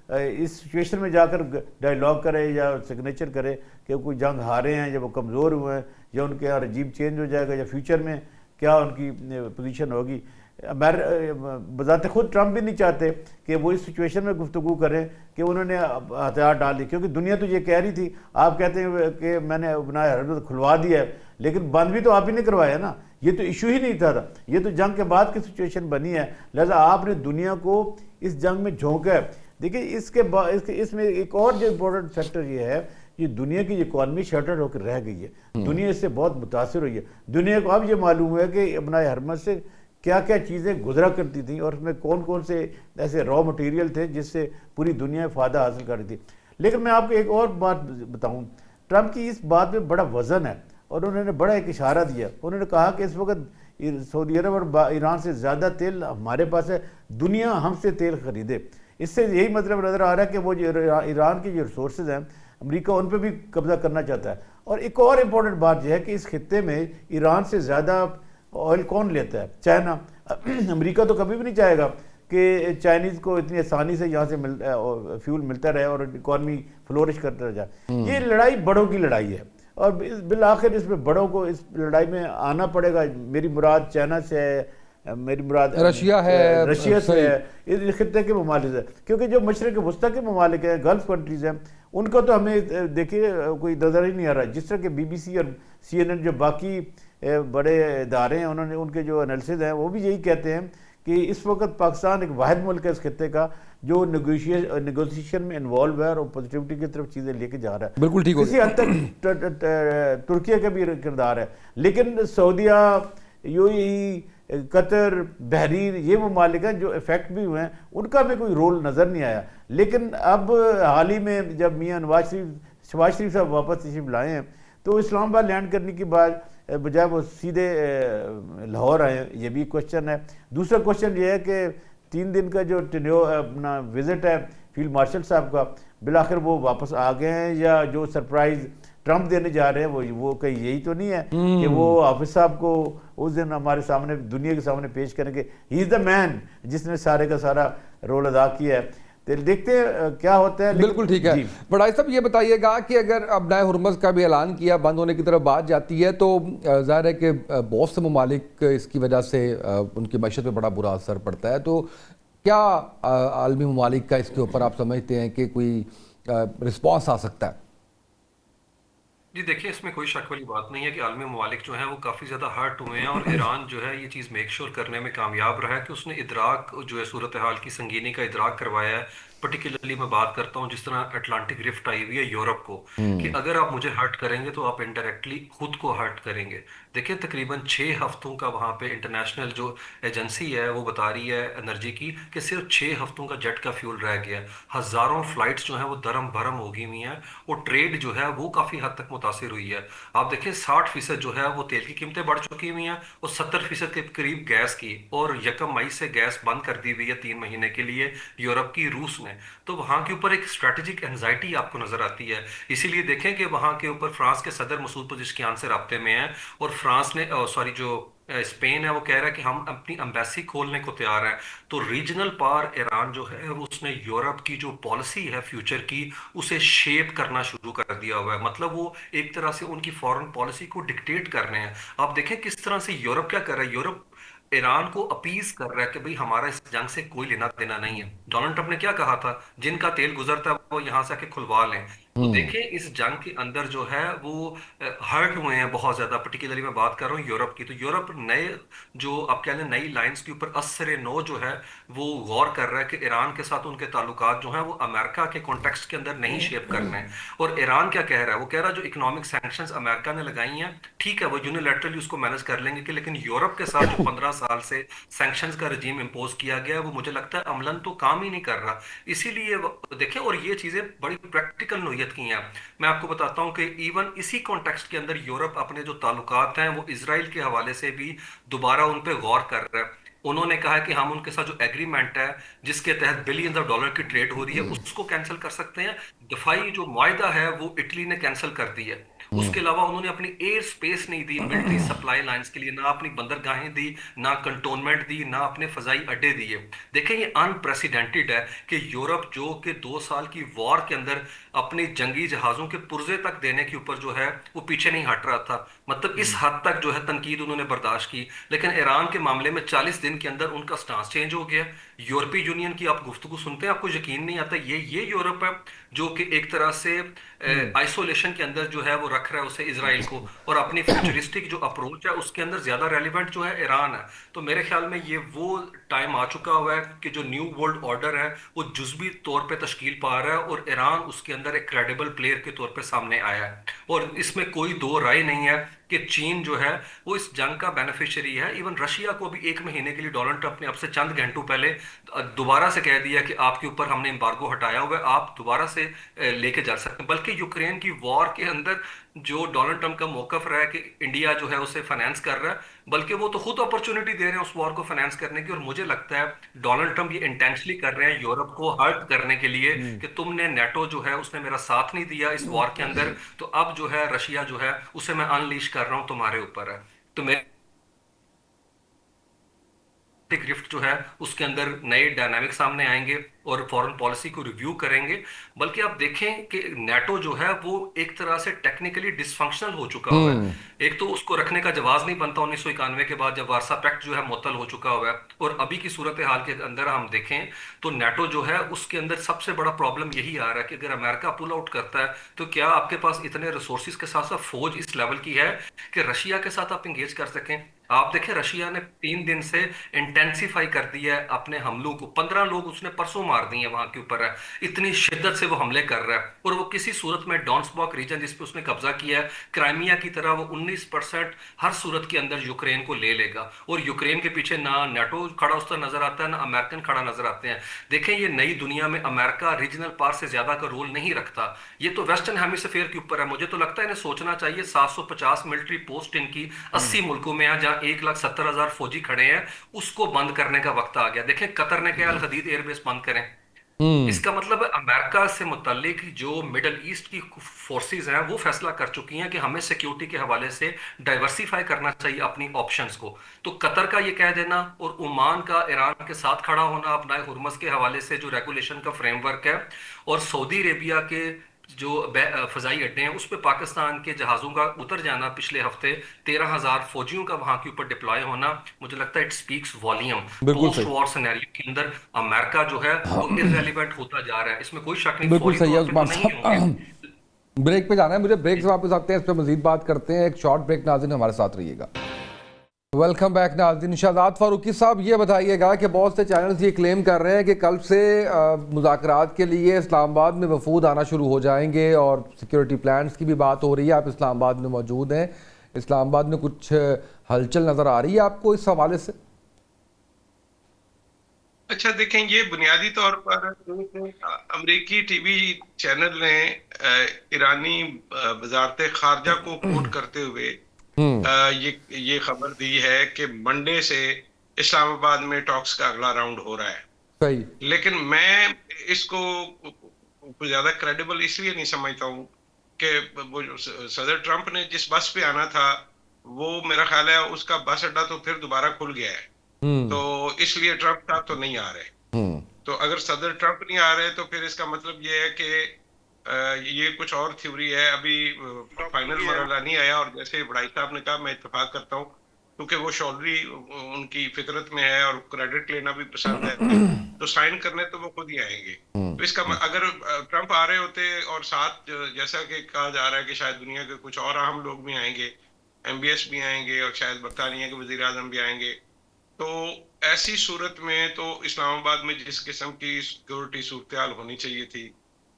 इस सिचुएशन में जाकर डायलॉग करे या सिग्नेचर करे कि कोई जंग हारे हैं या वो कमज़ोर हुए हैं या उनके यहाँ रजीम चेंज हो जाएगा या फ्यूचर में क्या उनकी पोजीशन होगी। बजाते खुद ट्रम्प भी नहीं चाहते कि वो इस सिचुएशन में गुफ्तगू करें कि उन्होंने हथियार डाल दिए, क्योंकि दुनिया तो ये कह रही थी, आप कहते हैं कि मैंने बनाया हरबत खुलवा दिया है, लेकिन बंद भी तो आप ही ने करवाया ना, ये तो इशू ही नहीं था, ये तो जंग के बाद की सिचुएशन बनी है, लिहाजा आपने दुनिया को इस जंग में झोंका है। देखिए इसमें एक और जो इम्पोर्टेंट फैक्टर ये है, ये दुनिया की इकॉनमी शटर होकर रह गई है, दुनिया इससे बहुत मुतासिर हुई है। दुनिया को अब ये मालूम है कि अपना हरमत से क्या क्या चीज़ें गुजरा करती थी और उसमें कौन कौन से ऐसे रॉ मटेरियल थे जिससे पूरी दुनिया फ़ायदा हासिल कर रही थी। लेकिन मैं आपको एक और बात बताऊं, ट्रम्प की इस बात में बड़ा वज़न है और उन्होंने बड़ा एक इशारा दिया। उन्होंने कहा कि इस वक्त सऊदी अरब और ईरान से ज़्यादा तेल हमारे पास है, दुनिया हमसे तेल ख़रीदे। इससे यही मतलब नज़र आ रहा है कि वो जो ईरान की जो रिसोर्सेज हैं अमेरिका उन पर भी कब्जा करना चाहता है। और एक और इम्पोर्टेंट बात यह है कि इस खित्ते में ईरान से ज़्यादा ऑयल कौन लेता है? चाइना। अमेरिका तो कभी भी नहीं चाहेगा कि चाइनीज़ को इतनी आसानी से यहाँ से फ्यूल मिलता रहे और इकॉनमी फ्लोरिश करता जाए। ये लड़ाई बड़ों की लड़ाई है और बिल आखिर इसमें बड़ों को इस लड़ाई में आना पड़ेगा। मेरी मुराद चाइना से है, मेरी मुराद रशिया से है, इस खित्ते के ममालिक है, क्योंकि जो मशरक़ वस्ता के ममालिक हैं, गल्फ कंट्रीज़ हैं, उनका तो हमें देखिए कोई नज़र ही नहीं आ रहा। जिस तरह के BBC और CNN जो बाकी बड़े इदारे हैं, उन्होंने उनके जो एनालिसिस हैं वो भी यही कहते हैं कि इस वक्त पाकिस्तान एक वाहिद मुल्क है इस खित्ते का जो नेगोशिएशन में इन्वॉल्व है और पॉजिटिविटी की तरफ चीज़ें लेके जा रहा है। बिल्कुल ठीक। किसी हद तक तुर्की का भी किरदार है, लेकिन सऊदिया, UAE, कतर, बहरीन, ये ममालिक हैं जो इफेक्ट भी हुए हैं, उनका भी कोई रोल नज़र नहीं आया। लेकिन अब हाल ही में जब मियाँ शहबाज शरीफ साहब वापस तशरीफ लाए हैं तो इस्लामाबाद लैंड करने के बाद बजाय वो सीधे लाहौर आए, ये भी क्वेश्चन है। दूसरा क्वेश्चन ये है कि 3 दिन का जो अपना विजिट है फील्ड मार्शल साहब का, बिलाखिर वो वापस आ गए हैं या जो सरप्राइज़ ट्रम्प देने जा रहे हैं वो कहीं यही तो नहीं है कि वो हाफिज साहब को उस दिन हमारे सामने दुनिया के सामने पेश करेंगे, ही इज़ द मैन जिसने सारे का सारा रोल अदा किया है। तो देखते हैं क्या होता है। बिल्कुल ठीक है। बड़ाई साहब ये बताइएगा कि अगर अब नए हुर्मुज़ का भी ऐलान किया, बंद होने की तरफ बात जाती है, तो ज़ाहिर है कि बहुत से ममालिक इसकी वजह से उनकी मैशत पे बड़ा बुरा असर पड़ता है। तो क्या आलमी ममालिक का इसके ऊपर आप समझते हैं कि कोई रिस्पॉन्स आ सकता है? जी देखिए, इसमें कोई शक वाली बात नहीं है कि आलमी ममालिक जो हैं वो काफ़ी ज़्यादा हर्ट हुए हैं और ईरान जो है ये चीज़ मेक श्योर करने में कामयाब रहा है कि उसने इदराक जो है सूरत हाल की संगीनी का इदराक करवाया है। पर्टिकुलरली मैं बात करता हूँ जिस तरह अटलांटिक रिफ्ट आई हुई है यूरोप को, कि अगर आप मुझे हर्ट करेंगे तो आप इनडायरेक्टली खुद को हर्ट करेंगे। देखिए तकरीबन 6 हफ्तों का वहाँ पे इंटरनेशनल जो एजेंसी है वो बता रही है एनर्जी की कि सिर्फ 6 हफ्तों का जेट का फ्यूल रह गया है। हज़ारों फ्लाइट्स जो हैं वो दरम भरम हो गई हुई हैं और ट्रेड जो है वो काफ़ी हद तक मुतासिर हुई है। आप देखिए 60% जो है वो तेल की कीमतें बढ़ चुकी हुई हैं और 70% के करीब गैस की, और 1 मई से गैस बंद कर दी हुई है 3 महीने के लिए यूरोप की, रूस ने। तो वहां के ऊपर एक स्ट्रेटेजिक एंजाइटी आपको नजर आती है। इसीलिए देखें कि वहां के ऊपर फ्रांस के सदर मसूद पज़ेश्कियान से राब्ते में हैं और फ्रांस ने जो स्पेन है वो कह रहा है कि हम अपनी एम्बेसी खोलने को तैयार हैं। तो रीजनल पावर ईरान जो है उसने यूरोप की जो पॉलिसी है फ्यूचर की उसे शेप करना शुरू कर दिया हुआ है। मतलब वो एक तरह से उनकी फॉरेन पॉलिसी को डिक्टेट कर रहे हैं। आप देखें किस तरह से यूरोप क्या कर रहा है। यूरोप ईरान को अपीज कर रहा है कि भाई हमारा इस जंग से कोई लेना देना नहीं है। डोनाल्ड ट्रंप ने क्या कहा था, जिनका तेल गुजरता है वो यहां से आके खुलवा लें। तो देखिए इस जंग के अंदर जो है वो हर्ट हुए हैं बहुत ज्यादा। पर्टिकुलरली मैं बात कर रहा हूँ यूरोप की। तो यूरोप नए जो आप कह लें नई लाइंस के ऊपर असर नो जो है वो गौर कर रहा है कि ईरान के साथ उनके ताल्लुकात जो हैं वो अमेरिका के कॉन्टेक्स्ट के अंदर नहीं शेप करने हैं। और ईरान क्या कह रहा है, वो कह रहा है जो इकोनॉमिक सैंक्शंस अमेरिका ने लगाई हैं ठीक है वो यूनिलैटरली उसको मैनेज कर लेंगे कि लेकिन यूरोप के साथ जो 15 साल से सैंक्शंस का रजीम इम्पोज किया गया है वो मुझे लगता है अमलन तो काम ही नहीं कर रहा। इसीलिए देखिए, और ये चीजें बड़ी प्रैक्टिकल नोयत की हैं। मैं आपको बताता हूं कि इवन इसी कॉन्टेक्स्ट के अंदर यूरोप अपने जो ताल्लुकात हैं वो इजराइल के हवाले से भी दोबारा उन पे गौर कर रहा है। उन्होंने कहा कि हम उनके साथ जो एग्रीमेंट है जिसके तहत बिलियंस ऑफ डॉलर की ट्रेड हो रही है उसको कैंसिल कर सकते हैं। दफाई जो मुआहदा है वो इटली ने कैंसिल कर दी है। उसके अलावा उन्होंने अपनी एयर स्पेस नहीं दी मिलिट्री सप्लाई लाइंस के लिए, ना अपनी बंदरगाहें दी, ना कंटोनमेंट दी, ना अपने फजाई अड्डे दिए। देखें ये अनप्रेसिडेंटेड है कि यूरोप जो कि 2 साल की वॉर के अंदर अपने जंगी जहाजों के पुर्जे तक देने के ऊपर जो है वो पीछे नहीं हट रहा था। मतलब इस हद तक जो है तनकीद उन्होंने बर्दाश्त की। लेकिन ईरान के मामले में 40 दिन के अंदर उनका स्टांस चेंज हो गया। यूरोपीय यूनियन की आप गुफ्तगू सुनते हैं आपको यकीन नहीं आता, ये यूरोप है जो कि एक तरह से आइसोलेशन के अंदर जो है वो रख रहा है उसे इसराइल को, और अपनी फ्यूचरिस्टिक जो अप्रोच है उसके अंदर ज्यादा रेलिवेंट जो है ईरान है। तो मेरे ख्याल में ये वो टाइम आ चुका हुआ है कि जो न्यू वर्ल्ड ऑर्डर है वो जुज़वी तौर पे तश्कील पा रहा है, और ईरान उसके अंदर एक क्रेडिबल प्लेयर के तौर पे सामने आया है। और इसमें कोई दो राय नहीं है कि चीन जो है वो इस जंग का बेनिफिशियरी है। इवन रशिया को भी 1 महीने के लिए डोनाल्ड ट्रंप ने अब से चंद घंटों पहले दोबारा से कह दिया कि आपके ऊपर हमने एम्बार्गो हटाया हुआ है, आप दोबारा से लेके जा सकते हैं। बल्कि यूक्रेन की वॉर के अंदर जो डोनाल्ड ट्रंप का मौकफ रहा है कि इंडिया जो है उसे फाइनेंस कर रहा है, बल्कि वो तो खुद अपॉर्चुनिटी दे रहे हैं उस वॉर को फाइनेंस करने की। और मुझे लगता है डोनाल्ड ट्रंप ये इंटेंशनली कर रहे हैं यूरोप को हर्ट करने के लिए कि तुमने नेटो जो है उसने मेरा साथ नहीं दिया इस वॉर के अंदर, तो अब जो है रशिया जो है उसे मैं अनलीश कर रहा हूं, तुम्हारे ऊपर है। तो मेरे गिफ्ट जो है उसके अंदर नए डायनामिक सामने आएंगे और फॉरेन पॉलिसी को रिव्यू करेंगे। बल्कि आप देखें कि नेटो जो है वो एक तरह से टेक्निकली डिसफंक्शनल हो चुका हुआ है। एक तो उसको रखने का जवाब नहीं बनता 1991 के बाद, जब वारसा पैक्ट जो है मुअत्तल हो चुका हुआ है। और अभी की सूरत हाल के अंदर हम देखें तो नेटो जो है उसके अंदर सबसे बड़ा प्रॉब्लम यही आ रहा है कि अगर अमेरिका पुल आउट करता है तो क्या आपके पास इतने रिसोर्सेज के साथ साथ फौज इस लेवल की है कि रशिया के साथ आप इंगेज कर सकें। आप देखें रशिया ने 3 दिन से इंटेंसिफाई कर दिया है अपने हमलों को, 15 लोग उसने परसों मार दिए वहां के ऊपर है, इतनी शिद्दत से वो हमले कर रहा है। और वो किसी सूरत में डॉन्सबॉक रीजन जिस पे उसने कब्जा किया है क्राइमिया की तरह, वो 19% हर सूरत के अंदर यूक्रेन को ले लेगा। और यूक्रेन के पीछे ना नेटो खड़ा उस तरह नजर आता है, ना अमेरिकन खड़ा नजर आते हैं। देखें ये नई दुनिया में अमेरिका रीजनल पावर से ज्यादा का रोल नहीं रखता, ये तो वेस्टर्न हेमिस्फीयर के ऊपर है। मुझे तो लगता है इन्हें सोचना चाहिए 750 मिलिट्री पोस्ट इनकी 80 मुल्कों में है जहां 1,70,000 फौजी खड़े हैं, उसको बंद करने का वक्त आ गया। देखें कतर ने कहा अल हदीद एयरबेस बंद करें, इसका मतलब है अमेरिका से मुतल्लिक जो मिडल ईस्ट की फोर्सेस हैं वो फैसला कर चुकी हैं कि हमें सिक्योरिटी के हवाले से डाइवर्सिफाई करना चाहिए अपनी ऑप्शंस को। तो कतर का ये कह देना और ओमान का ईरान के साथ खड़ा होना अपना हुर्मस के हवाले से जो रेगुलेशन का फ्रेमवर्क है, और सऊदी अरेबिया के जो फजाई अड्डे हैं उस पे पाकिस्तान के जहाज़ों का उतर जाना पिछले हफ्ते, 13,000 फौजियों का वहां के ऊपर डिप्लॉय होना, मुझे लगता है इट स्पीक्स वॉल्यूम। बिल्कुल पोस्ट सही। वॉर सिनेरियो के अंदर अमेरिका जो है वो इररेलेवेंट होता जा रहा है, इसमें कोई शक नहीं। बिल्कुल फौरी सही है तौर पे तो उस्मान नहीं होंगे। साहब। ब्रेक पे जाना है मुझे, ब्रेक से वापस आते हैं, इस पर मजीद बात करते हैं। एक शॉर्ट ब्रेक, नाज़रीन हमारे साथ रहिएगा। वेलकम बैक नाज़रीन। शाहजाद फारूकी साहब ये बताइएगा कि बहुत से चैनल्स ये क्लेम कर रहे हैं कि कल से मुज़ाकरात के लिए इस्लामाबाद में वफूद आना शुरू हो जाएंगे और सिक्योरिटी प्लान्स की भी बात हो रही है। आप इस्लामाबाद में मौजूद हैं, इस्लामाबाद में कुछ हलचल नज़र आ रही है आपको इस हवाले से? अच्छा देखें, ये बुनियादी तौर पर अमेरिकी टीवी चैनल ने ईरानी वजारत खारजा को कोट करते हुए ये खबर दी है कि मंडे से इस्लामाबाद में टॉक्स का अगला राउंड हो रहा है। सही। लेकिन मैं इसको ज्यादा क्रेडिबल इसलिए नहीं समझता हूँ कि वो सदर ट्रंप ने जिस बस पे आना था वो मेरा ख्याल है उसका बस अड्डा तो फिर दोबारा खुल गया है, तो इसलिए ट्रंप साहब तो नहीं आ रहे। तो अगर सदर ट्रंप नहीं आ रहे तो फिर इसका मतलब ये है कि ये कुछ और थ्योरी है, अभी फाइनल मरहला नहीं आया। और जैसे बड़ाई साहब ने कहा, मैं इत्तेफाक करता हूँ क्योंकि वो शौलरी उनकी फितरत में है और क्रेडिट लेना भी पसंद है, तो साइन करने तो वो खुद ही आएंगे। तो इसका अगर ट्रंप आ रहे होते और साथ जैसा कि कहा जा रहा है कि शायद दुनिया के कुछ और अहम लोग भी आएंगे, MBS भी आएंगे और शायद बरतानिया के वजीर आजम भी आएंगे, तो ऐसी सूरत में तो इस्लामाबाद में जिस किस्म की सिक्योरिटी सूरत होनी चाहिए थी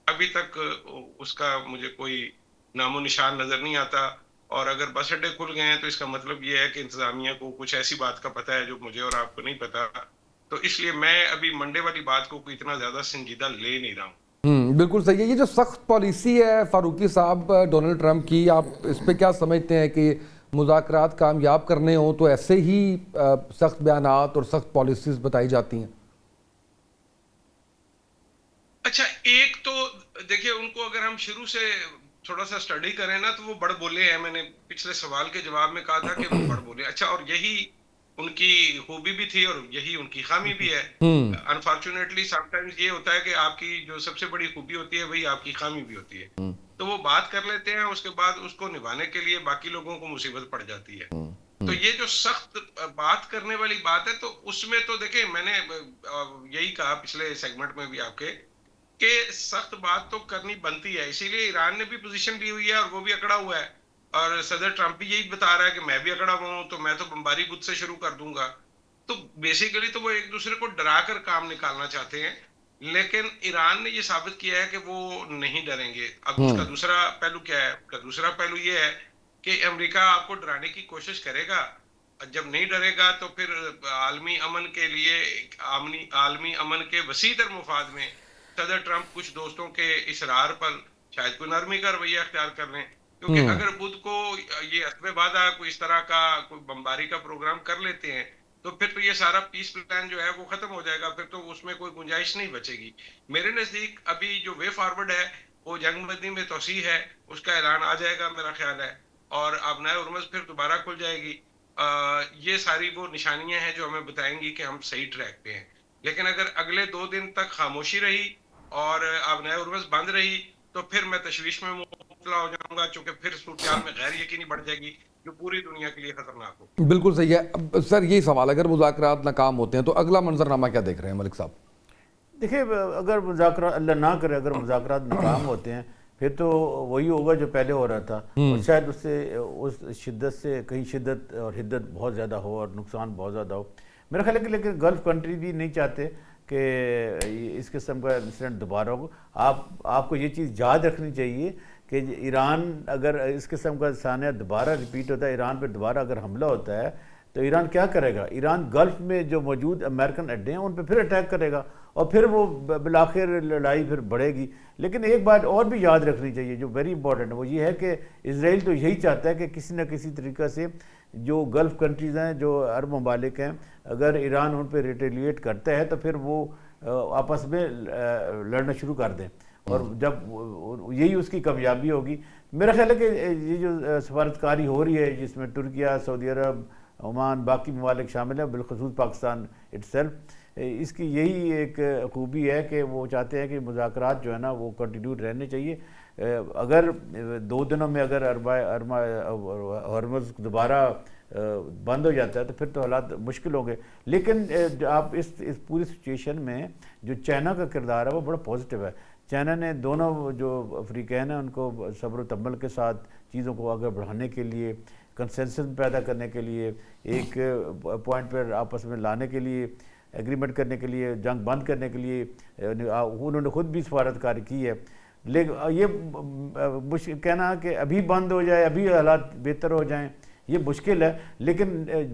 अभी तक उसका मुझे कोई नामो निशान नजर नहीं आता। और अगर बस अड्डे खुल गए हैं तो इसका मतलब ये है कि इंतजामिया को कुछ ऐसी बात का पता है जो मुझे और आपको नहीं पता। तो इसलिए मैं अभी मंडे वाली बात को कोई इतना ज्यादा संजीदा ले नहीं रहा हूँ। बिल्कुल सही है। ये जो सख्त पॉलिसी है फारूकी साहब डोनाल्ड ट्रंप की, आप इस पे क्या समझते हैं कि मुज़ाकरात कामयाब करने हो तो ऐसे ही सख्त बयानात और सख्त पॉलिसीज बताई जाती हैं? अच्छा, एक तो देखिए, उनको अगर हम शुरू से थोड़ा सा स्टडी करें ना, तो वो बड़ बोले हैं। मैंने पिछले सवाल के जवाब में कहा था कि वो बड़ बोले। अच्छा, और यही उनकी खूबी भी थी और यही उनकी खामी भी है। हम्म। अनफॉर्चुनेटली समटाइम्स ये होता है कि आपकी जो सबसे बड़ी खूबी होती है वही आपकी खामी भी होती है। हम्म। तो वो बात कर लेते हैं, उसके बाद उसको निभाने के लिए बाकी लोगों को मुसीबत पड़ जाती है। तो ये जो सख्त बात करने वाली बात है, तो उसमें तो देखिए, मैंने यही कहा पिछले सेगमेंट में भी आपके, कि सख्त बात तो करनी बनती है। इसीलिए ईरान ने भी पोजीशन ली हुई है और वो भी अकड़ा हुआ है। और सदर ट्रंप भी यही बता रहा है कि मैं भी अकड़ा हुआ हूं, तो मैं तो बमबारी खुद से शुरू कर दूंगा। तो बेसिकली तो वो एक दूसरे को डरा कर काम निकालना चाहते हैं। लेकिन ईरान ने ये साबित किया है कि वो नहीं डरेंगे। अब उसका हम्म। दूसरा पहलू क्या है? उसका दूसरा पहलू ये है कि अमेरिका आपको डराने की कोशिश करेगा। जब नहीं डरेगा तो फिर आलमी अमन के लिए, आलमी अमन के वसी तर मुफाद में सदर ट्रंप कुछ दोस्तों के इसरार पर शायद कोई नरमी का रवैया अख्तियार कर लें। क्योंकि हम्म। अगर बुध को ये अस्बे वादा कोई इस तरह का कोई बमबारी का प्रोग्राम कर लेते हैं, तो फिर तो ये सारा पीस प्लान जो है वो खत्म हो जाएगा। फिर तो उसमें कोई गुंजाइश नहीं बचेगी। मेरे नजदीक अभी जो वे फॉरवर्ड है, वो जंग बंदी में तोसी है, उसका ऐलान आ जाएगा मेरा ख्याल है। और अब नए उर्मस फिर दोबारा खुल जाएगी। ये सारी वो निशानियां हैं जो हमें बताएंगी कि हम सही ट्रैक पे हैं। लेकिन अगर अगले 2 दिन तक खामोशी रही और अब नए उर्वस बंद रही, तो फिर मैं तशवीश में मुब्तला हो जाऊंगा, क्योंकि फिर सूरत में गैर यकीनी बढ़ जाएगी, जो पूरी दुनिया के लिए खतरनाक हो। बिल्कुल सही है। अब सर यही सवाल, अगर मुज़ाकरात नाकाम होते हैं तो अगला मंजरनामा क्या देख रहे हैं मलिक साहब? देखिए, अगर मुज़ाकरात अल्लाह ना करे, अगर मुज़ाकरात नाकाम होते हैं, फिर तो वही होगा जो पहले हो रहा था। और शायद उससे उस शिद्दत से कहीं शिद्दत और हिद्दत बहुत ज़्यादा हो और नुकसान बहुत ज़्यादा हो। मेरा ख्याल है कि लेकिन गल्फ़ कंट्री भी नहीं चाहते कि इस किस्म का इंसिडेंट दोबारा हो। आपको ये चीज़ याद रखनी चाहिए कि ईरान, अगर इस किस्म का सानिया दोबारा रिपीट होता है, ईरान पर दोबारा अगर हमला होता है, तो ईरान क्या करेगा? ईरान गल्फ़ में जो मौजूद अमेरिकन अड्डे हैं उन पर फिर अटैक करेगा और फिर वो बिलाखिर लड़ाई फिर बढ़ेगी। लेकिन एक बात और भी याद रखनी चाहिए जो वेरी इंपॉर्टेंट है, वो ये है कि इसराइल तो यही चाहता है कि किसी न किसी तरीक़े से जो गल्फ़ कंट्रीज़ हैं, जो अरब ममालिक हैं, अगर ईरान उन पर रिटेलिएट करता है तो फिर वो आपस में लड़ना शुरू कर दें। और जब यही उसकी कामयाबी होगी, मेरा ख्याल है कि ये जो सफारतकारी हो रही है, जिसमें तुर्किया, सऊदी अरब, ओमान, बाकी ममालिक शामिल हैं, बिलखसूस पाकिस्तान इटसेल्फ, इसकी यही एक खूबी है कि वो चाहते हैं कि मुज़ाकरात जो है ना वो कंटिन्यू रहने चाहिए। अगर 2 दिनों में अगर हरमुज़ दोबारा बंद हो जाता है तो फिर तो हालात मुश्किल होंगे। लेकिन आप इस पूरी सिचुएशन में जो चाइना का किरदार है वो बड़ा पॉजिटिव है। चाइना ने दोनों जो अफ्रीकैन हैं उनको सब्र तम्बल के साथ चीज़ों को आगे बढ़ाने के लिए, कंसेंसस पैदा करने के लिए, एक पॉइंट पर आपस में लाने के लिए, एग्रीमेंट करने के लिए, जंग बंद करने के लिए उन्होंने खुद भी सफारतकारी की है। लेकिन ये मुश्किल कहना कि अभी बंद हो जाए, अभी हालात बेहतर हो जाएं, ये मुश्किल है। लेकिन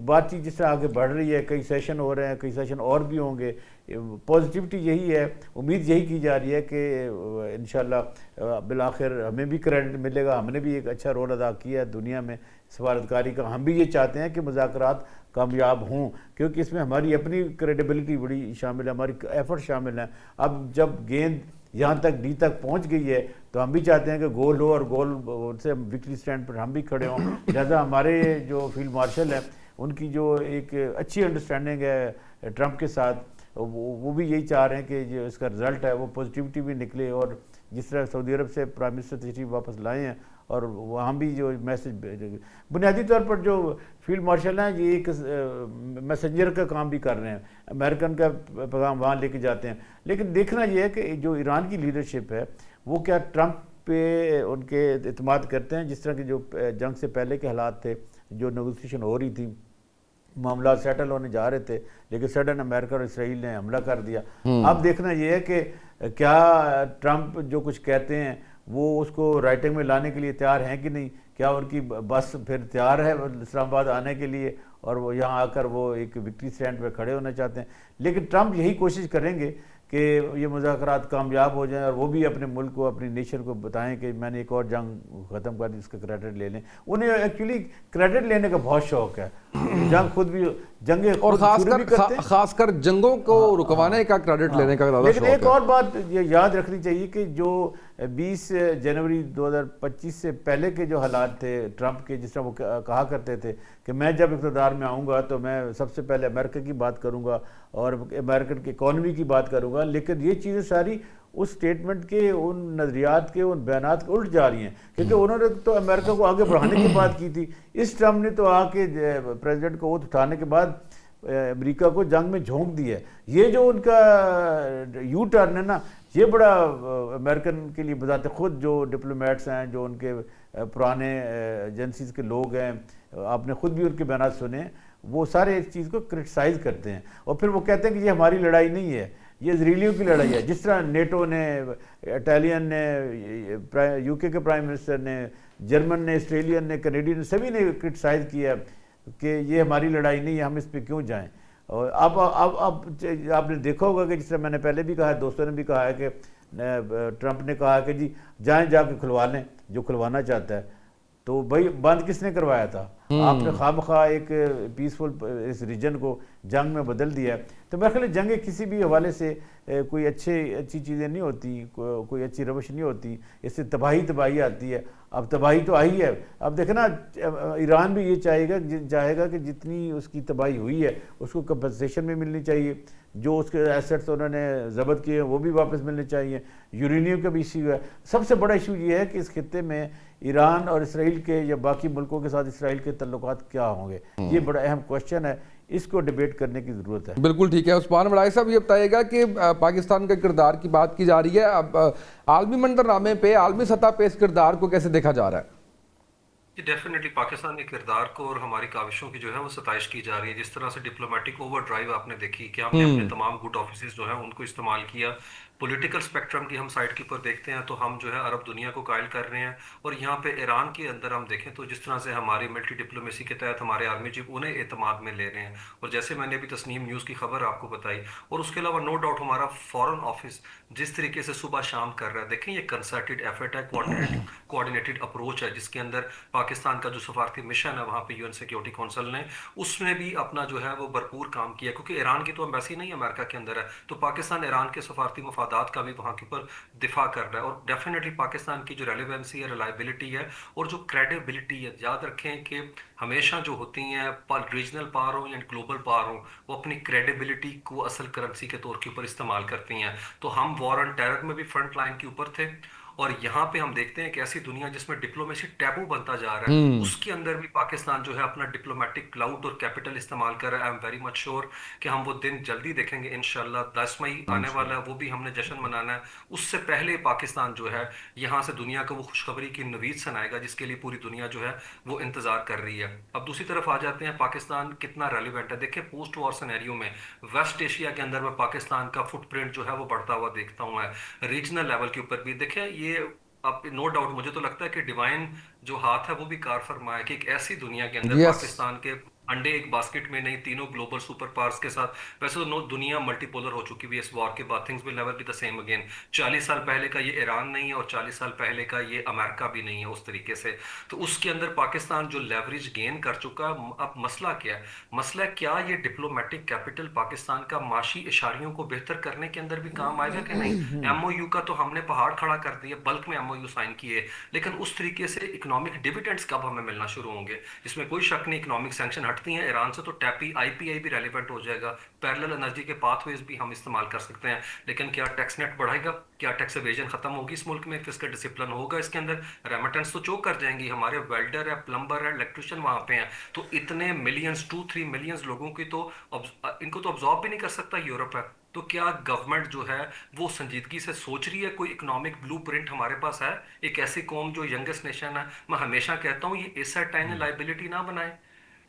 बातचीत जिस तरह आगे बढ़ रही है, कई सेशन हो रहे हैं, कई सेशन और भी होंगे, पॉजिटिविटी यही है, उम्मीद यही की जा रही है कि इंशाल्लाह बिलाखिर हमें भी क्रेडिट मिलेगा। हमने भी एक अच्छा रोल अदा किया है दुनिया में सफारतकारी का। हम भी ये चाहते हैं कि मुज़ाकरात कामयाब हों, क्योंकि इसमें हमारी अपनी क्रेडिबिलिटी बड़ी शामिल है, हमारी एफर्ट शामिल हैं। अब जब गेंद यहाँ तक डी तक पहुँच गई है तो हम भी चाहते हैं कि गोल हो और गोल से विक्ट्री स्टैंड पर हम भी खड़े हों। लिहाजा हमारे जो फील्ड मार्शल हैं उनकी जो एक अच्छी अंडरस्टैंडिंग है ट्रंप के साथ, वो भी यही चाह रहे हैं कि जो इसका रिज़ल्ट है वो पॉजिटिविटी भी निकले। और जिस तरह सऊदी अरब से प्राइम मिनिस्टर तशरीफ वापस लाए हैं और वहाँ भी जो मैसेज बुनियादी तौर पर जो फील्ड मार्शल हैं ये एक मैसेंजर का काम भी कर रहे हैं, अमेरिकन का पैगाम वहाँ लेके जाते हैं। लेकिन देखना ये है कि जो ईरान की लीडरशिप है वो क्या ट्रंप पे उनके एतमाद करते हैं। जिस तरह की जो जंग से पहले के हालात थे, जो नेगोशिएशन हो रही थी, मामला सेटल होने जा रहे थे, लेकिन सडन अमेरिका और इसराइल ने हमला कर दिया। अब देखना यह है कि क्या ट्रंप जो कुछ कहते हैं वो उसको राइटिंग में लाने के लिए तैयार हैं कि नहीं, क्या उनकी बस फिर तैयार है इस्लामाबाद आने के लिए और वो यहाँ आकर वो एक विक्ट्री स्टैंड पर खड़े होना चाहते हैं। लेकिन ट्रंप यही कोशिश करेंगे कि ये मुज़ाकरात कामयाब हो जाएं और वो भी अपने मुल्क को, अपनी नेशन को बताएं कि मैंने एक और जंग ख़त्म कर दी, इसका क्रेडिट ले लें। उन्हें एक्चुअली क्रेडिट लेने का बहुत शौक़ है। जंग खुद भी जंगे और खुद शुरू भी करते हैं। खासकर जंगों को रुकवाने का क्रेडिट लेने का ज़्यादा लेकिन शौक एक है। और बात ये याद रखनी चाहिए कि जो 20 जनवरी 2025 से पहले के जो हालात थे ट्रंप के, जिस तरह वो कहा करते थे कि मैं जब इक़्तिदार में आऊँगा तो मैं सबसे पहले अमेरिका की बात करूँगा और अमेरिकन की इकॉनमी की बात करूँगा, लेकिन ये चीज़ें सारी उस स्टेटमेंट के, उन नज़रियात के, उन बयानात के उल्ट जा रही हैं, क्योंकि उन्होंने तो अमेरिका को आगे बढ़ाने की बात की थी। इस ट्रम्प ने तो आके प्रेसिडेंट को ओथ उठाने के बाद अमेरिका को जंग में झोंक दिया है। ये जो उनका यू टर्न है ना, ये बड़ा अमेरिकन के लिए बजाते खुद जो डिप्लोमेट्स हैं, जो उनके पुराने एजेंसीज के लोग हैं, आपने खुद भी उनके बयान सुने, वो सारे इस चीज़ को क्रिटिसाइज़ करते हैं और फिर वो कहते हैं कि ये हमारी लड़ाई नहीं है, ये इजरायलियों की लड़ाई है। जिस तरह नेटो ने, इटालियन ने, यूके के प्राइम मिनिस्टर ने, जर्मन ने, ऑस्ट्रेलियन ने, कनेडियन ने, सभी ने क्रिटिसाइज़ किया कि ये हमारी लड़ाई नहीं है, हम इस पे क्यों जाएं। और अब आपने देखा होगा कि जिस तरह मैंने पहले भी कहा है, दोस्तों ने भी कहा है कि ट्रंप ने कहा कि जी जाएं, जाके खुलवा लें जो खुलवाना चाहता है। तो भाई बंद किसने करवाया था? आपने खामखा एक पीसफुल इस रीजन को जंग में बदल दिया है। तो मेरे ख्याल है जंगें किसी भी हवाले से कोई अच्छी चीज़ें नहीं होती, कोई अच्छी रवश नहीं होती, इससे तबाही आती है। अब तबाही तो आई है, अब देखना ईरान भी ये चाहेगा कि जितनी उसकी तबाही हुई है उसको कंपनसेशन में मिलनी चाहिए, जो उसके एसेट्स उन्होंने जब्त किए वो भी वापस मिलने चाहिए। यूरेनियम का भी इशू है। सबसे बड़ा इशू ये है कि इस खित्ते में ईरान और इसराइल के या बाकी मुल्कों के साथ इसराइल के तल्लुकात क्या होंगे, ये बड़ा अहम क्वेश्चन है, इसको डिबेट करने की ज़रूरत है। बिल्कुल ठीक है। उस्मान बड़ाई साहब ये बताइएगा कि पाकिस्तान के किरदार की बात की जा रही है, अब आलमी मंजरनामे पे, आलमी सतह पे इस किरदार को कैसे देखा जा रहा है? डेफिनेटली पाकिस्तान के किरदार को और हमारी काविशों की जो है वो सताइश की जा रही है। जिस तरह से डिप्लोमेटिक ओवर ड्राइव आपने देखी कि हमने अपने तमाम गुड ऑफिस जो है उनको इस्तेमाल किया। पॉलिटिकल स्पेक्ट्रम की हम साइड के ऊपर देखते हैं तो हम जो है अरब दुनिया को कायल कर रहे हैं, और यहाँ पे ईरान के अंदर हम देखें तो जिस तरह से हमारी मिलिट्री डिप्लोमेसी के तहत हमारे आर्मी चीफ उन्हें एतमाद में ले रहे हैं, और जैसे मैंने अभी तस्नीम न्यूज़ की खबर आपको बताई, और उसके अलावा नो डाउट हमारा फॉरेन ऑफिस जिस तरीके से सुबह शाम कर रहा है, देखें ये कंसर्टेड एफर्ट है, कोऑर्डिनेटेड अप्रोच है, जिसके अंदर पाकिस्तान का जो सफारती मिशन है वहाँ पे यूएन सिक्योरिटी काउंसिल ने उसमें भी अपना जो है वो भरपूर काम किया, क्योंकि ईरान की तो एम्बेसी नहीं अमेरिका के अंदर है, तो पाकिस्तान ईरान के सफारती मफादात का भी वहाँ के ऊपर दिफा कर रहा है। और डेफिनेटली पाकिस्तान की जो रेलिवेंसी है, रिलायबिलिटी है और जो क्रेडिबिलिटी है, याद रखें कि हमेशा जो होती हैं रीजनल पावर हो या ग्लोबल पावर हो, वो अपनी क्रेडिबिलिटी को असल करेंसी के तौर के ऊपर इस्तेमाल करती हैं। तो हम वॉर ऑन टेरर में भी फ्रंट लाइन के ऊपर थे, और यहाँ पे हम देखते हैं कि ऐसी दुनिया जिसमें डिप्लोमेसी टैबू बनता जा रहा है, उसके अंदर भी पाकिस्तान जो है अपना डिप्लोमेटिक क्लाउड और कैपिटल इस्तेमाल कर रहा है। I am very much sure कि हम वो दिन जल्दी देखेंगे इंशाल्लाह। 10 मई आने वाला है, वो भी हमने जश्न मनाना है। उससे पहले पाकिस्तान जो है यहाँ से दुनिया को वो खुशखबरी की नवीद सुनाएगा जिसके लिए पूरी दुनिया जो है वो इंतजार कर रही है। अब दूसरी तरफ आ जाते हैं, पाकिस्तान कितना रेलिवेंट है। देखिए पोस्ट वॉर सिनेरियो में वेस्ट एशिया के अंदर में पाकिस्तान का फुटप्रिंट जो है वो बढ़ता हुआ देखता हूँ मैं। रीजनल लेवल के ऊपर भी देखें, ये अब नो डाउट मुझे तो लगता है कि डिवाइन जो हाथ है वो भी कार फरमाया कि एक ऐसी दुनिया के अंदर पाकिस्तान के अंडे एक बास्केट में नहीं, तीनों ग्लोबल सुपर पावर्स के साथ। वैसे तो दुनिया मल्टीपोलर हो चुकी है इस वॉर के बाद, things will never be the same again. 40 साल पहले का ये ईरान नहीं है और 40 साल पहले का ये अमेरिका भी नहीं है उस तरीके से। तो उसके अंदर पाकिस्तान जो लेवरेज गेन कर चुका, अब मसला क्या है? मसला क्या ये डिप्लोमेटिक कैपिटल पाकिस्तान का माशी इशारियों को बेहतर करने के अंदर भी काम आएगा कि नहीं? एमओयू का तो हमने पहाड़ खड़ा कर दिया, बल्क में एमओयू साइन किए, लेकिन उस तरीके से इकोनॉमिक डिविडेंड्स कब हमें मिलना शुरू होंगे? इसमें कोई शक नहीं, इकोनॉमिक सैंक्शन हटती हैं ईरान से तो टैपी आईपीआई भी रेलिवेंट हो जाएगा, पैरेलल एनर्जी के पाथवेज भी हम इस्तेमाल कर सकते हैं। लेकिन क्या टैक्स नेट बढ़ाएगा? क्या टैक्स एवेजन खत्म होगी इस मुल्क में? फिस्कल डिसिप्लिन होगा इसके अंदर? रेमिटेंस तो चोक कर जाएंगी। हमारे वेल्डर है, प्लम्बर है, इलेक्ट्रिशियन वहां पे हैं, तो इतने मिलियंस 2-3 मिलियंस लोगों की तो इनको तो ऑब्जॉर्व भी नहीं कर सकता यूरोप है। तो क्या गवर्नमेंट जो है वो संजीदगी से सोच रही है? कोई इकोनॉमिक ब्लूप्रिंट हमारे पास है? एक ऐसी कौम जो यंगेस्ट नेशन है, मैं हमेशा कहता हूँ ये एसेट टाइम लाइबिलिटी ना बनाए।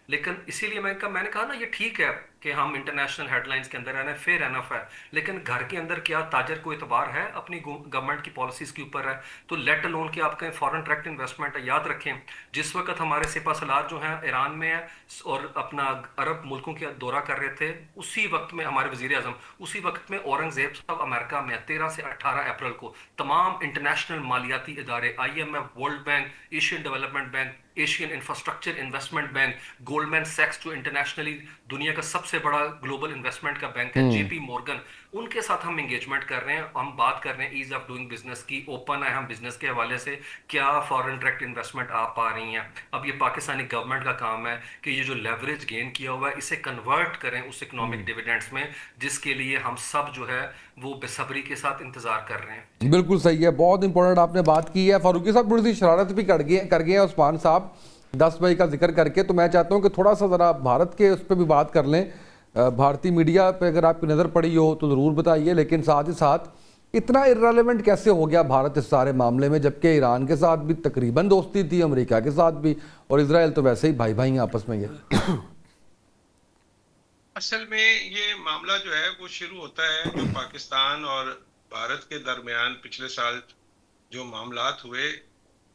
लेकिन इसीलिए मैंने कहा ना, ये ठीक है कि हम इंटरनेशनल हेडलाइंस के अंदर रहना है, फेयर एनफ है, लेकिन घर के अंदर क्या ताजर को एतबार है अपनी गवर्नमेंट की पॉलिसीज के ऊपर है? तो लेट अलोन कि आपका फॉरेन डायरेक्ट इन्वेस्टमेंट है। याद रखें, जिस वक्त हमारे सिपा सलार जो हैं ईरान में है और अपना अरब मुल्कों के दौरा कर रहे थे, उसी वक्त में हमारे वजीर आजम, उसी वक्त में औरंगजेब साहब अमेरिका में 13 से 18 अप्रैल को तमाम इंटरनेशनल मालियाती इदारे, IMF, world bank, Asian development bank, Asian infrastructure investment bank, Goldman सैक्स जो इंटरनेशनली दुनिया का सबसे बड़ा ग्लोबल इन्वेस्टमेंट का बैंक है, JP मॉर्गन, उनके साथ हम एंगेजमेंट कर रहे हैं। हम बात कर रहे हैं ईज ऑफ डूइंग बिजनेस की, ओपन है हम बिजनेस के हवाले से, क्या फॉरेन डायरेक्ट इन्वेस्टमेंट आ पा रही हैं। अब ये पाकिस्तानी गवर्नमेंट का काम है कि ये जो लेवरेज गेन किया हुआ है इसे कन्वर्ट करें उस इकोनॉमिक डिविडेंड्स में, जिसके लिए हम सब जो है वो बेसब्री के साथ इंतजार कर रहे हैं। बिल्कुल सही है, बहुत इंपॉर्टेंट आपने बात की है। फारूकी साहब थोड़ी सी शरारत भी कर गए हैं उस्मान साहब 10 मई का जिक्र करके, तो मैं चाहता हूं कि थोड़ा सा ज़रा भारत के उस पर भी बात कर लें। भारतीय मीडिया पे अगर आपकी नज़र पड़ी हो तो ज़रूर बताइए, लेकिन साथ ही साथ इतना इररेलेवेंट कैसे हो गया भारत इस सारे मामले में, जबकि ईरान के साथ भी तकरीबन दोस्ती थी, अमेरिका के साथ भी, और इजराइल तो वैसे ही भाई भाई हैं आपस में। ये असल में ये मामला जो है वो शुरू होता है जो पाकिस्तान और भारत के दरमियान पिछले साल जो मामलात हुए,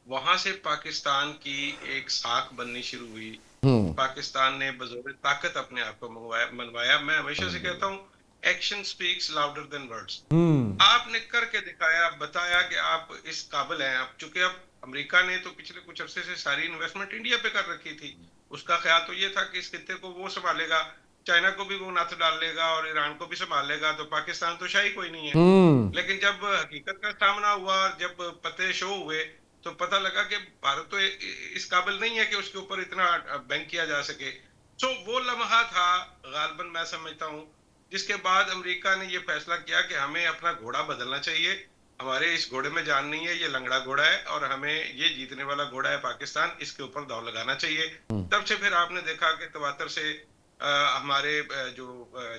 वहां से पाकिस्तान की एक साख बननी शुरू हुई। पाकिस्तान ने बजोर ताकत अपने आप को मनवाया। मैं हमेशा से कहता हूँ, action speaks louder than words. आपने करके दिखाया, बताया कि आप इस काबिल हैं। अब चूंकि अब अमेरिका ने तो पिछले कुछ अरसे से सारी इन्वेस्टमेंट इंडिया पे कर रखी थी, उसका ख्याल तो ये था कि इस खित्ते को वो संभालेगा, चाइना को भी वो नथ डाल लेगा और ईरान को भी संभाल लेगा, तो पाकिस्तान तो शाही कोई नहीं है। लेकिन जब हकीकत का सामना हुआ, जब पते शो हुए, तो पता लगा कि भारत तो इस काबिल नहीं है कि उसके ऊपर इतना बैंक किया जा सके। सो वो लम्हा था गालबन, मैं समझता हूँ, जिसके बाद अमेरिका ने ये फैसला किया कि हमें अपना घोड़ा बदलना चाहिए। हमारे इस घोड़े में जान नहीं है, ये लंगड़ा घोड़ा है और हमें ये जीतने वाला घोड़ा है पाकिस्तान, इसके ऊपर दांव लगाना चाहिए। तब से फिर आपने देखा कि तवातर से हमारे जो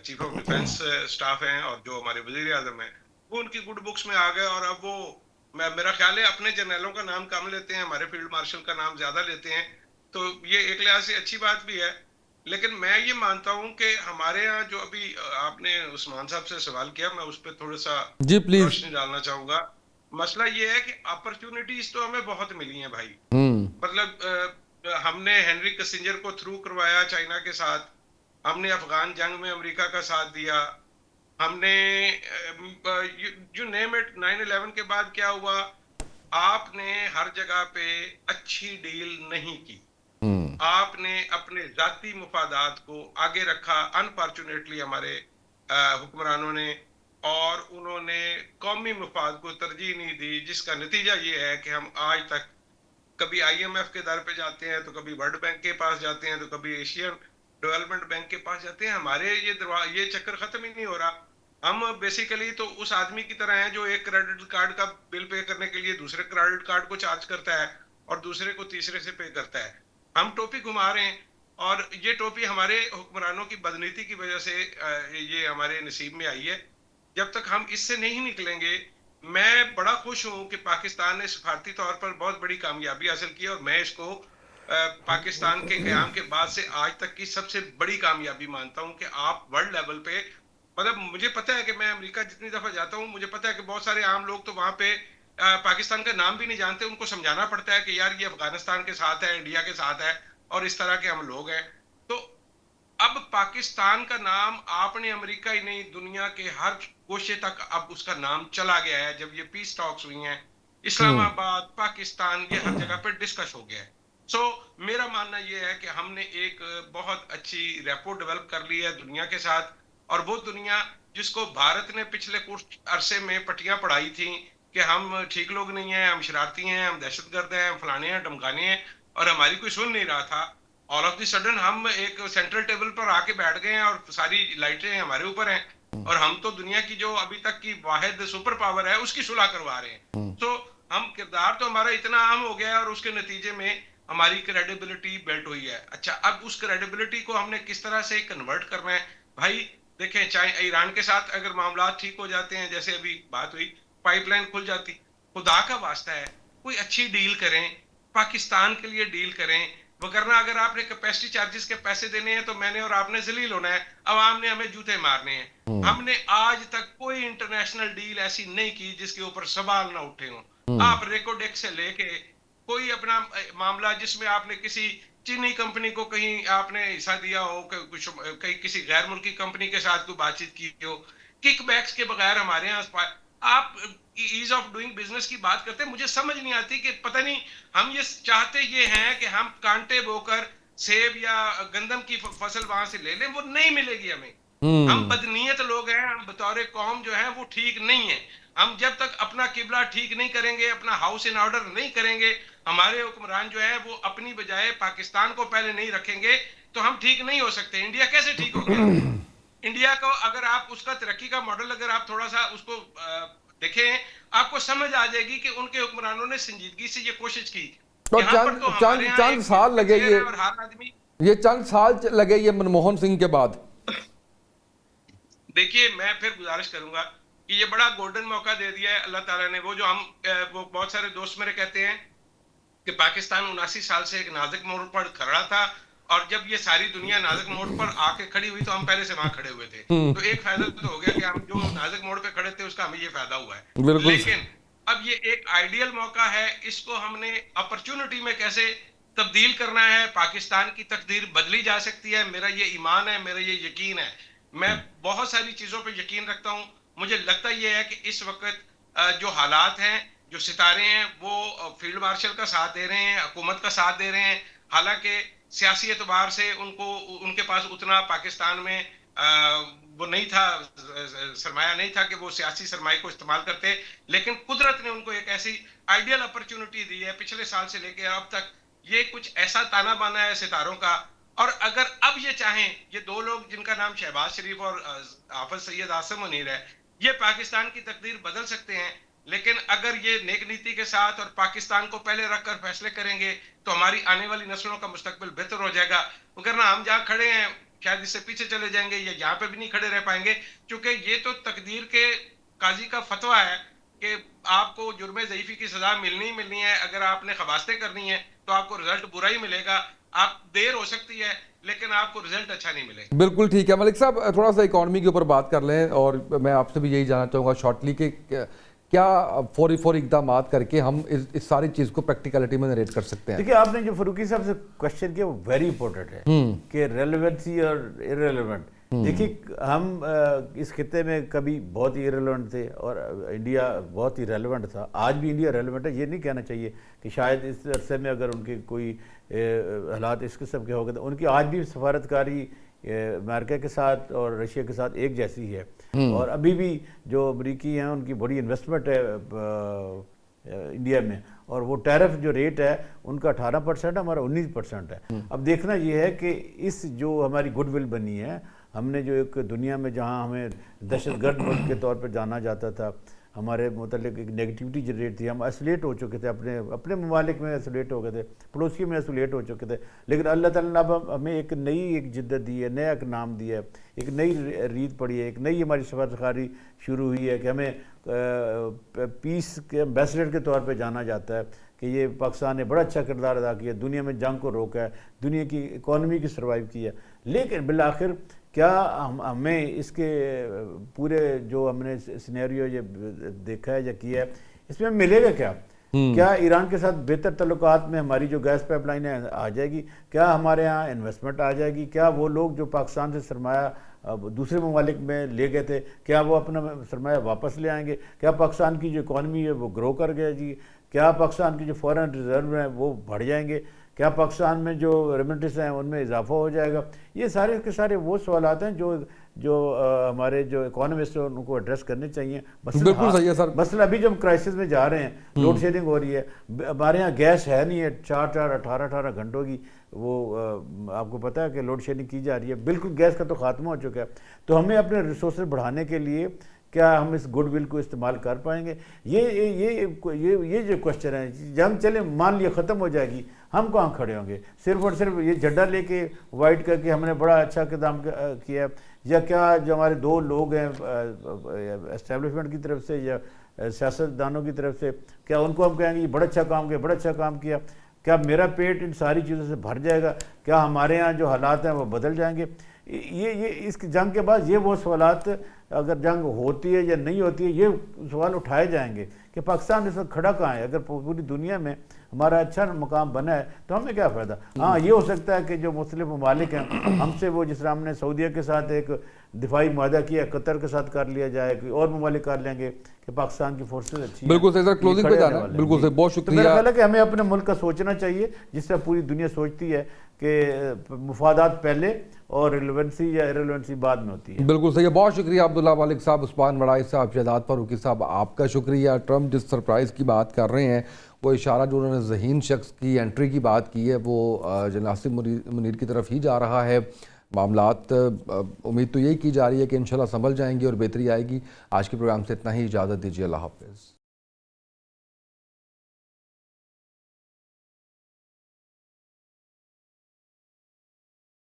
चीफ ऑफ डिफेंस स्टाफ हैं और जो हमारे वजीर आजम हैं, वो उनकी गुड बुक्स में आ गए। और अब वो मेरा ख्याल है अपने जर्नलों का नाम कम लेते हैं, हमारे फील्ड मार्शल का नाम ज्यादा लेते हैं। तो ये एक लिहाज से अच्छी बात भी है। लेकिन मैं ये मानता हूं कि हमारे यहाँ जो अभी आपने उस्मान साहब से सवाल किया, मैं उस पर थोड़ा सा जी प्लीज रोशनी डालना चाहूंगा। मसला ये है कि अपॉर्चुनिटीज तो हमें बहुत मिली हैं भाई। मतलब हमने हेनरी किसिंजर को थ्रू करवाया चाइना के साथ, हमने अफगान जंग में अमेरिका का साथ दिया, हमने यू नेम इट। 9/11 के बाद क्या हुआ, आपने हर जगह पे अच्छी डील नहीं की, आपने अपने जाती मुफादात को आगे रखा अनफॉर्चुनेटली हमारे हुक्मरानों ने, और उन्होंने कौमी मुफाद को तरजीह नहीं दी, जिसका नतीजा ये है कि हम आज तक कभी IMF के दर पे जाते हैं, तो कभी वर्ल्ड बैंक के पास जाते हैं, तो कभी एशियन डेवलपमेंट बैंक के पास जाते हैं। हमारे ये चक्कर खत्म ही नहीं हो रहा। हम बेसिकली तो उस आदमी की तरह हैं जो एक क्रेडिट कार्ड का बिल पे करने के लिए दूसरे क्रेडिट कार्ड को चार्ज करता है और दूसरे को तीसरे से पे करता है। हम टोपी घुमा रहे हैं, और ये टोपी हमारे हुक्मरानों की बदनीति की वजह से ये हमारे नसीब में आई है। जब तक हम इससे नहीं निकलेंगे, मैं बड़ा खुश हूं कि पाकिस्तान ने सफारती तौर पर बहुत बड़ी कामयाबी हासिल की, और मैं इसको पाकिस्तान के क़याम के बाद से आज तक की सबसे बड़ी कामयाबी मानता हूं कि आप वर्ल्ड लेवल पे, मतलब मुझे पता है कि मैं अमेरिका जितनी दफा जाता हूं, मुझे पता है कि बहुत सारे आम लोग तो वहां पे पाकिस्तान का नाम भी नहीं जानते। उनको समझाना पड़ता है कि यार ये अफगानिस्तान के साथ है, इंडिया के साथ है, और इस तरह के हम लोग हैं। तो अब पाकिस्तान का नाम आपने अमेरिका ही नहीं, दुनिया के हर कोशे तक अब उसका नाम चला गया है। जब ये पीस टॉक्स हुई हैं, इस्लामाबाद, पाकिस्तान, ये हर जगह पे डिस्कस हो गया है। सो मेरा मानना ये है कि हमने एक बहुत अच्छी रेपो डेवलप कर ली है दुनिया के साथ, और वो दुनिया जिसको भारत ने पिछले कुछ अरसे में पट्टियां पढ़ाई थी कि हम ठीक लोग नहीं हैं, हम शरारती हैं, हम दहशतगर्द हैं, हम फलाने हैं, धमकाने हैं, और हमारी कोई सुन नहीं रहा था। ऑल ऑफ द सडन हम एक सेंट्रल टेबल पर आके बैठ गए हैं और सारी लाइटें हमारे ऊपर हैं, और हम तो दुनिया की जो अभी तक की वाहिद सुपर पावर है उसकी सुलह करवा रहे हैं। तो हम किरदार तो हमारा इतना आम हो गया है, और उसके नतीजे में हमारी क्रेडिबिलिटी बिल्ट हुई है। अच्छा, अब उस क्रेडिबिलिटी को हमने किस तरह से कन्वर्ट करना है भाई? देखें, चाहे ईरान के साथ अगर मामला ठीक हो जाते हैं, जैसे अभी बात हुई, पाइपलाइन खुल जाती, खुदा का वास्ता है कोई अच्छी डील करें, पाकिस्तान के लिए डील करें। वरना अगर आपने कैपेसिटी चार्जेस के पैसे देने हैं तो मैंने और आपने जलील होना है, अवाम ने हमें जूते मारने हैं। हमने आज तक कोई इंटरनेशनल डील ऐसी नहीं की जिसके ऊपर सवाल ना उठे हों। आप रेकोडेक्स से लेके कोई अपना मामला जिसमें आपने किसी चीनी कंपनी को कहीं आपने हिस्सा दिया हो, कहीं किसी गैर मुल्की कंपनी के साथ कोई बातचीत की हो, किकबैक्स के बगैर हमारे यहाँ आप ईज ऑफ डूइंग बिजनेस की बात करते हैं। मुझे समझ नहीं आती कि पता नहीं हम ये चाहते ये हैं कि हम कांटे बोकर सेब या गंदम की फसल वहां से ले लें, वो नहीं मिलेगी हमें। हम बदनीयत लोग हैं, हम बतौर कौम जो है वो ठीक नहीं है। हम जब तक अपना किबला ठीक नहीं करेंगे, अपना हाउस इन ऑर्डर नहीं करेंगे, हमारे हुक्मरान जो है वो अपनी बजाय पाकिस्तान को पहले नहीं रखेंगे, तो हम ठीक नहीं हो सकते। इंडिया कैसे ठीक हो गया? इंडिया को अगर आप उसका तरक्की का मॉडल अगर आप थोड़ा सा उसको देखें, आपको समझ आ जाएगी कि उनके हुक्मरानों ने संजीदगी से ये कोशिश की। तो चंद साल लगे ये चंद साल लगे ये मनमोहन सिंह के बाद। देखिए, मैं फिर गुजारिश करूंगा कि ये बड़ा गोल्डन मौका दे दिया है अल्लाह ताला ने। वो जो वो बहुत सारे दोस्त मेरे कहते हैं कि पाकिस्तान 79 साल से एक नाजुक मोड़ पर खड़ा था, और जब ये सारी दुनिया नाजुक मोड़ पर आके खड़ी हुई तो हम पहले से वहां खड़े हुए थे। तो एक फायदा तो हो गया कि हम जो नाजुक मोड़ पे खड़े थे उसका हमें ये फायदा हुआ है। लेकिन अब ये एक आइडियल मौका है, इसको हमने अपॉर्चुनिटी में कैसे तब्दील करना है। पाकिस्तान की तकदीर बदली जा सकती है, मेरा ये ईमान है, मेरा ये यकीन है। मैं बहुत सारी चीजों पे यकीन रखता हूँ। मुझे लगता ये है कि इस वक्त जो हालात हैं, जो सितारे हैं, वो फील्ड मार्शल का साथ दे रहे हैं, हुकूमत का साथ दे रहे हैं। हालांकि सियासी एतबार से उनके पास उतना पाकिस्तान में वो नहीं था, सरमाया नहीं था कि वो सियासी सरमाए को इस्तेमाल करते, लेकिन कुदरत ने उनको एक ऐसी आइडियल अपॉर्चुनिटी दी है पिछले साल से लेकर अब तक। ये कुछ ऐसा ताना बाना है सितारों का, और अगर अब ये चाहें, ये दो लोग जिनका नाम शहबाज शरीफ और हाफिज सैयद आसिम मुनीर है, ये पाकिस्तान की तकदीर बदल सकते हैं। लेकिन अगर ये नेक नीति के साथ और पाकिस्तान को पहले रखकर फैसले करेंगे तो हमारी आने वाली नस्लों का मुस्तकबिल बेहतर हो जाएगा। वरना हम जहाँ खड़े हैं शायद इससे पीछे चले जाएंगे, या यहाँ पे भी नहीं खड़े रह पाएंगे, क्योंकि ये तो तकदीर के काजी का फतवा है कि आपको जुर्म ज़ईफ़ी की सजा मिलनी है। अगर आपने खबास्तें करनी है तो आपको रिजल्ट बुरा ही मिलेगा। आप देर हो सकती है लेकिन आपको रिजल्ट अच्छा नहीं मिलेगा। बिल्कुल ठीक है मलिक साहब, थोड़ा सा इकॉनमी के ऊपर बात कर लें, और मैं आपसे भी यही जानना चाहूँगा शॉर्टली कि क्या फौरी इकदाम करके हम इस सारी चीज़ को प्रैक्टिकलिटी में नरेट कर सकते हैं। देखिए, आपने जो फरूकी साहब से क्वेश्चन किया वो वेरी इंपॉर्टेंट है कि रेलेवेंसी और इररेलेवेंट। देखिए, हम इस खिते में कभी बहुत ही इररेलेवेंट थे और इंडिया बहुत ही रेलेवेंट था। आज भी इंडिया रेलेवेंट है। ये नहीं कहना चाहिए कि शायद इस अरसे में अगर उनके कोई हालात इस किस्म के हो गए तो उनकी आज भी सफारतकारी अमेरिका के साथ और रशिया के साथ एक जैसी है। और अभी भी जो अमरीकी हैं उनकी बड़ी इन्वेस्टमेंट है इंडिया में, और वो टैरिफ जो रेट है उनका 18% हमारा 19% है। अब देखना ये है कि इस जो हमारी गुडविल बनी है, हमने जो एक दुनिया में जहाँ हमें दहशतगर्द मुल्क के तौर पर जाना जाता था, हमारे मतलब एक नेगेटिविटी जनरेट थी, हम आइसोलेट हो चुके थे, अपने ममालिक में आइसोलेट हो गए थे, पड़ोसी में आइसोलेट हो चुके थे। लेकिन अल्लाह ताला ने अब हमें एक नई जिद्दत दी है, नया एक नाम दिया है, एक नई रीत पड़ी है, एक नई हमारी सफरखारी शुरू हुई है कि हमें पीस के एम्बेसडर के तौर पर जाना जाता है कि ये पाकिस्तान ने बड़ा अच्छा किरदार अदा किया, दुनिया में जंग को रोका है, दुनिया की इकॉनमी की सर्वाइव की है। लेकिन बिलाखिर क्या हमें इसके पूरे जो हमने सिनेरियो ये देखा है या किया है, इसमें मिलेगा क्या? क्या ईरान के साथ बेहतर तल्लुकात में हमारी जो गैस पाइपलाइन है आ जाएगी? क्या हमारे यहाँ इन्वेस्टमेंट आ जाएगी? क्या वो लोग जो पाकिस्तान से सरमाया दूसरे ममालिक में ले गए थे, क्या वो अपना सरमाया वापस ले आएंगे? क्या पाकिस्तान की जो इकॉनमी है वो ग्रो कर गया जी? क्या पाकिस्तान की जो फॉरेन रिजर्व हैं वो बढ़ जाएंगे? क्या पाकिस्तान में जो रेमिटेंस हैं उनमें इजाफा हो जाएगा? ये सारे के सारे वो सवालात हैं जो हमारे जो इकोनॉमिस्ट हैं उनको एड्रेस करने चाहिए। बिल्कुल सही है सर। मसला अभी जो हम क्राइसिस में जा रहे हैं, लोड शेडिंग हो रही है, हमारे यहाँ गैस है नहीं है, 18 घंटों की वो आपको पता है कि लोड शेडिंग की जा रही है। बिल्कुल गैस का तो खात्मा हो चुका है। तो हमें अपने रिसोर्सेज बढ़ाने के लिए क्या हम इस गुडविल को इस्तेमाल कर पाएंगे? ये जो क्वेश्चन है, जंग चले मान लिया ख़त्म हो जाएगी, हम कहाँ खड़े होंगे? सिर्फ और सिर्फ ये झंडा लेके वाइट करके हमने बड़ा अच्छा काम किया, या क्या जो हमारे दो लोग हैं एस्टेब्लिशमेंट की तरफ से या सियासतदानों की तरफ से, क्या उनको हम कहेंगे ये बड़ा अच्छा काम किया, बड़ा अच्छा काम किया? क्या मेरा पेट इन सारी चीज़ों से भर जाएगा? क्या हमारे यहाँ जो हालात हैं वो बदल जाएंगे? ये इस जंग के बाद ये वो सवालात, अगर जंग होती है या नहीं होती है, ये सवाल उठाए जाएंगे कि पाकिस्तान इस वक्त खड़ा कहाँ है। अगर पूरी दुनिया में हमारा अच्छा मकाम बना है तो हमें क्या फ़ायदा। हाँ, ये हो सकता है कि जो मुस्लिम ममालिक हैं हमसे, वो जिस तरह हमने सऊदीया के साथ एक दिफाई मादा किया, कतर के साथ कर लिया जाए, कोई और ममालिक कर लेंगे कि पाकिस्तान की फोर्सेज अच्छी बिल्कुल सही सर, क्लोजिंग पे जाना है। बिल्कुल सही, बहुत तो मेरा शुक्रिया। ख्याल है कि हमें अपने मुल्क का सोचना चाहिए जिस तरह पूरी दुनिया सोचती है कि मुफादात पहले और रिलेवेंसी या इरेलेवेंसी बाद में होती है। बिल्कुल सही है, बहुत शुक्रिया अब्दुल्ला मालिक साहब, उस्मान वड़ाई साहब, शहजाद फारूकी साहब, आपका शुक्रिया। ट्रम्प जिस सरप्राइज़ की बात कर रहे हैं, वो इशारा जो उन्होंने ज़हीन शख्स की एंट्री की बात की है, वो नासिर मुनीर की तरफ ही जा रहा है। मामलात उम्मीद तो यही की जा रही है कि इंशाल्लाह संभल जाएंगे और बेहतरी आएगी। आज के प्रोग्राम से इतना ही, इजाज़त दीजिए, अल्लाह हाफ़िज़।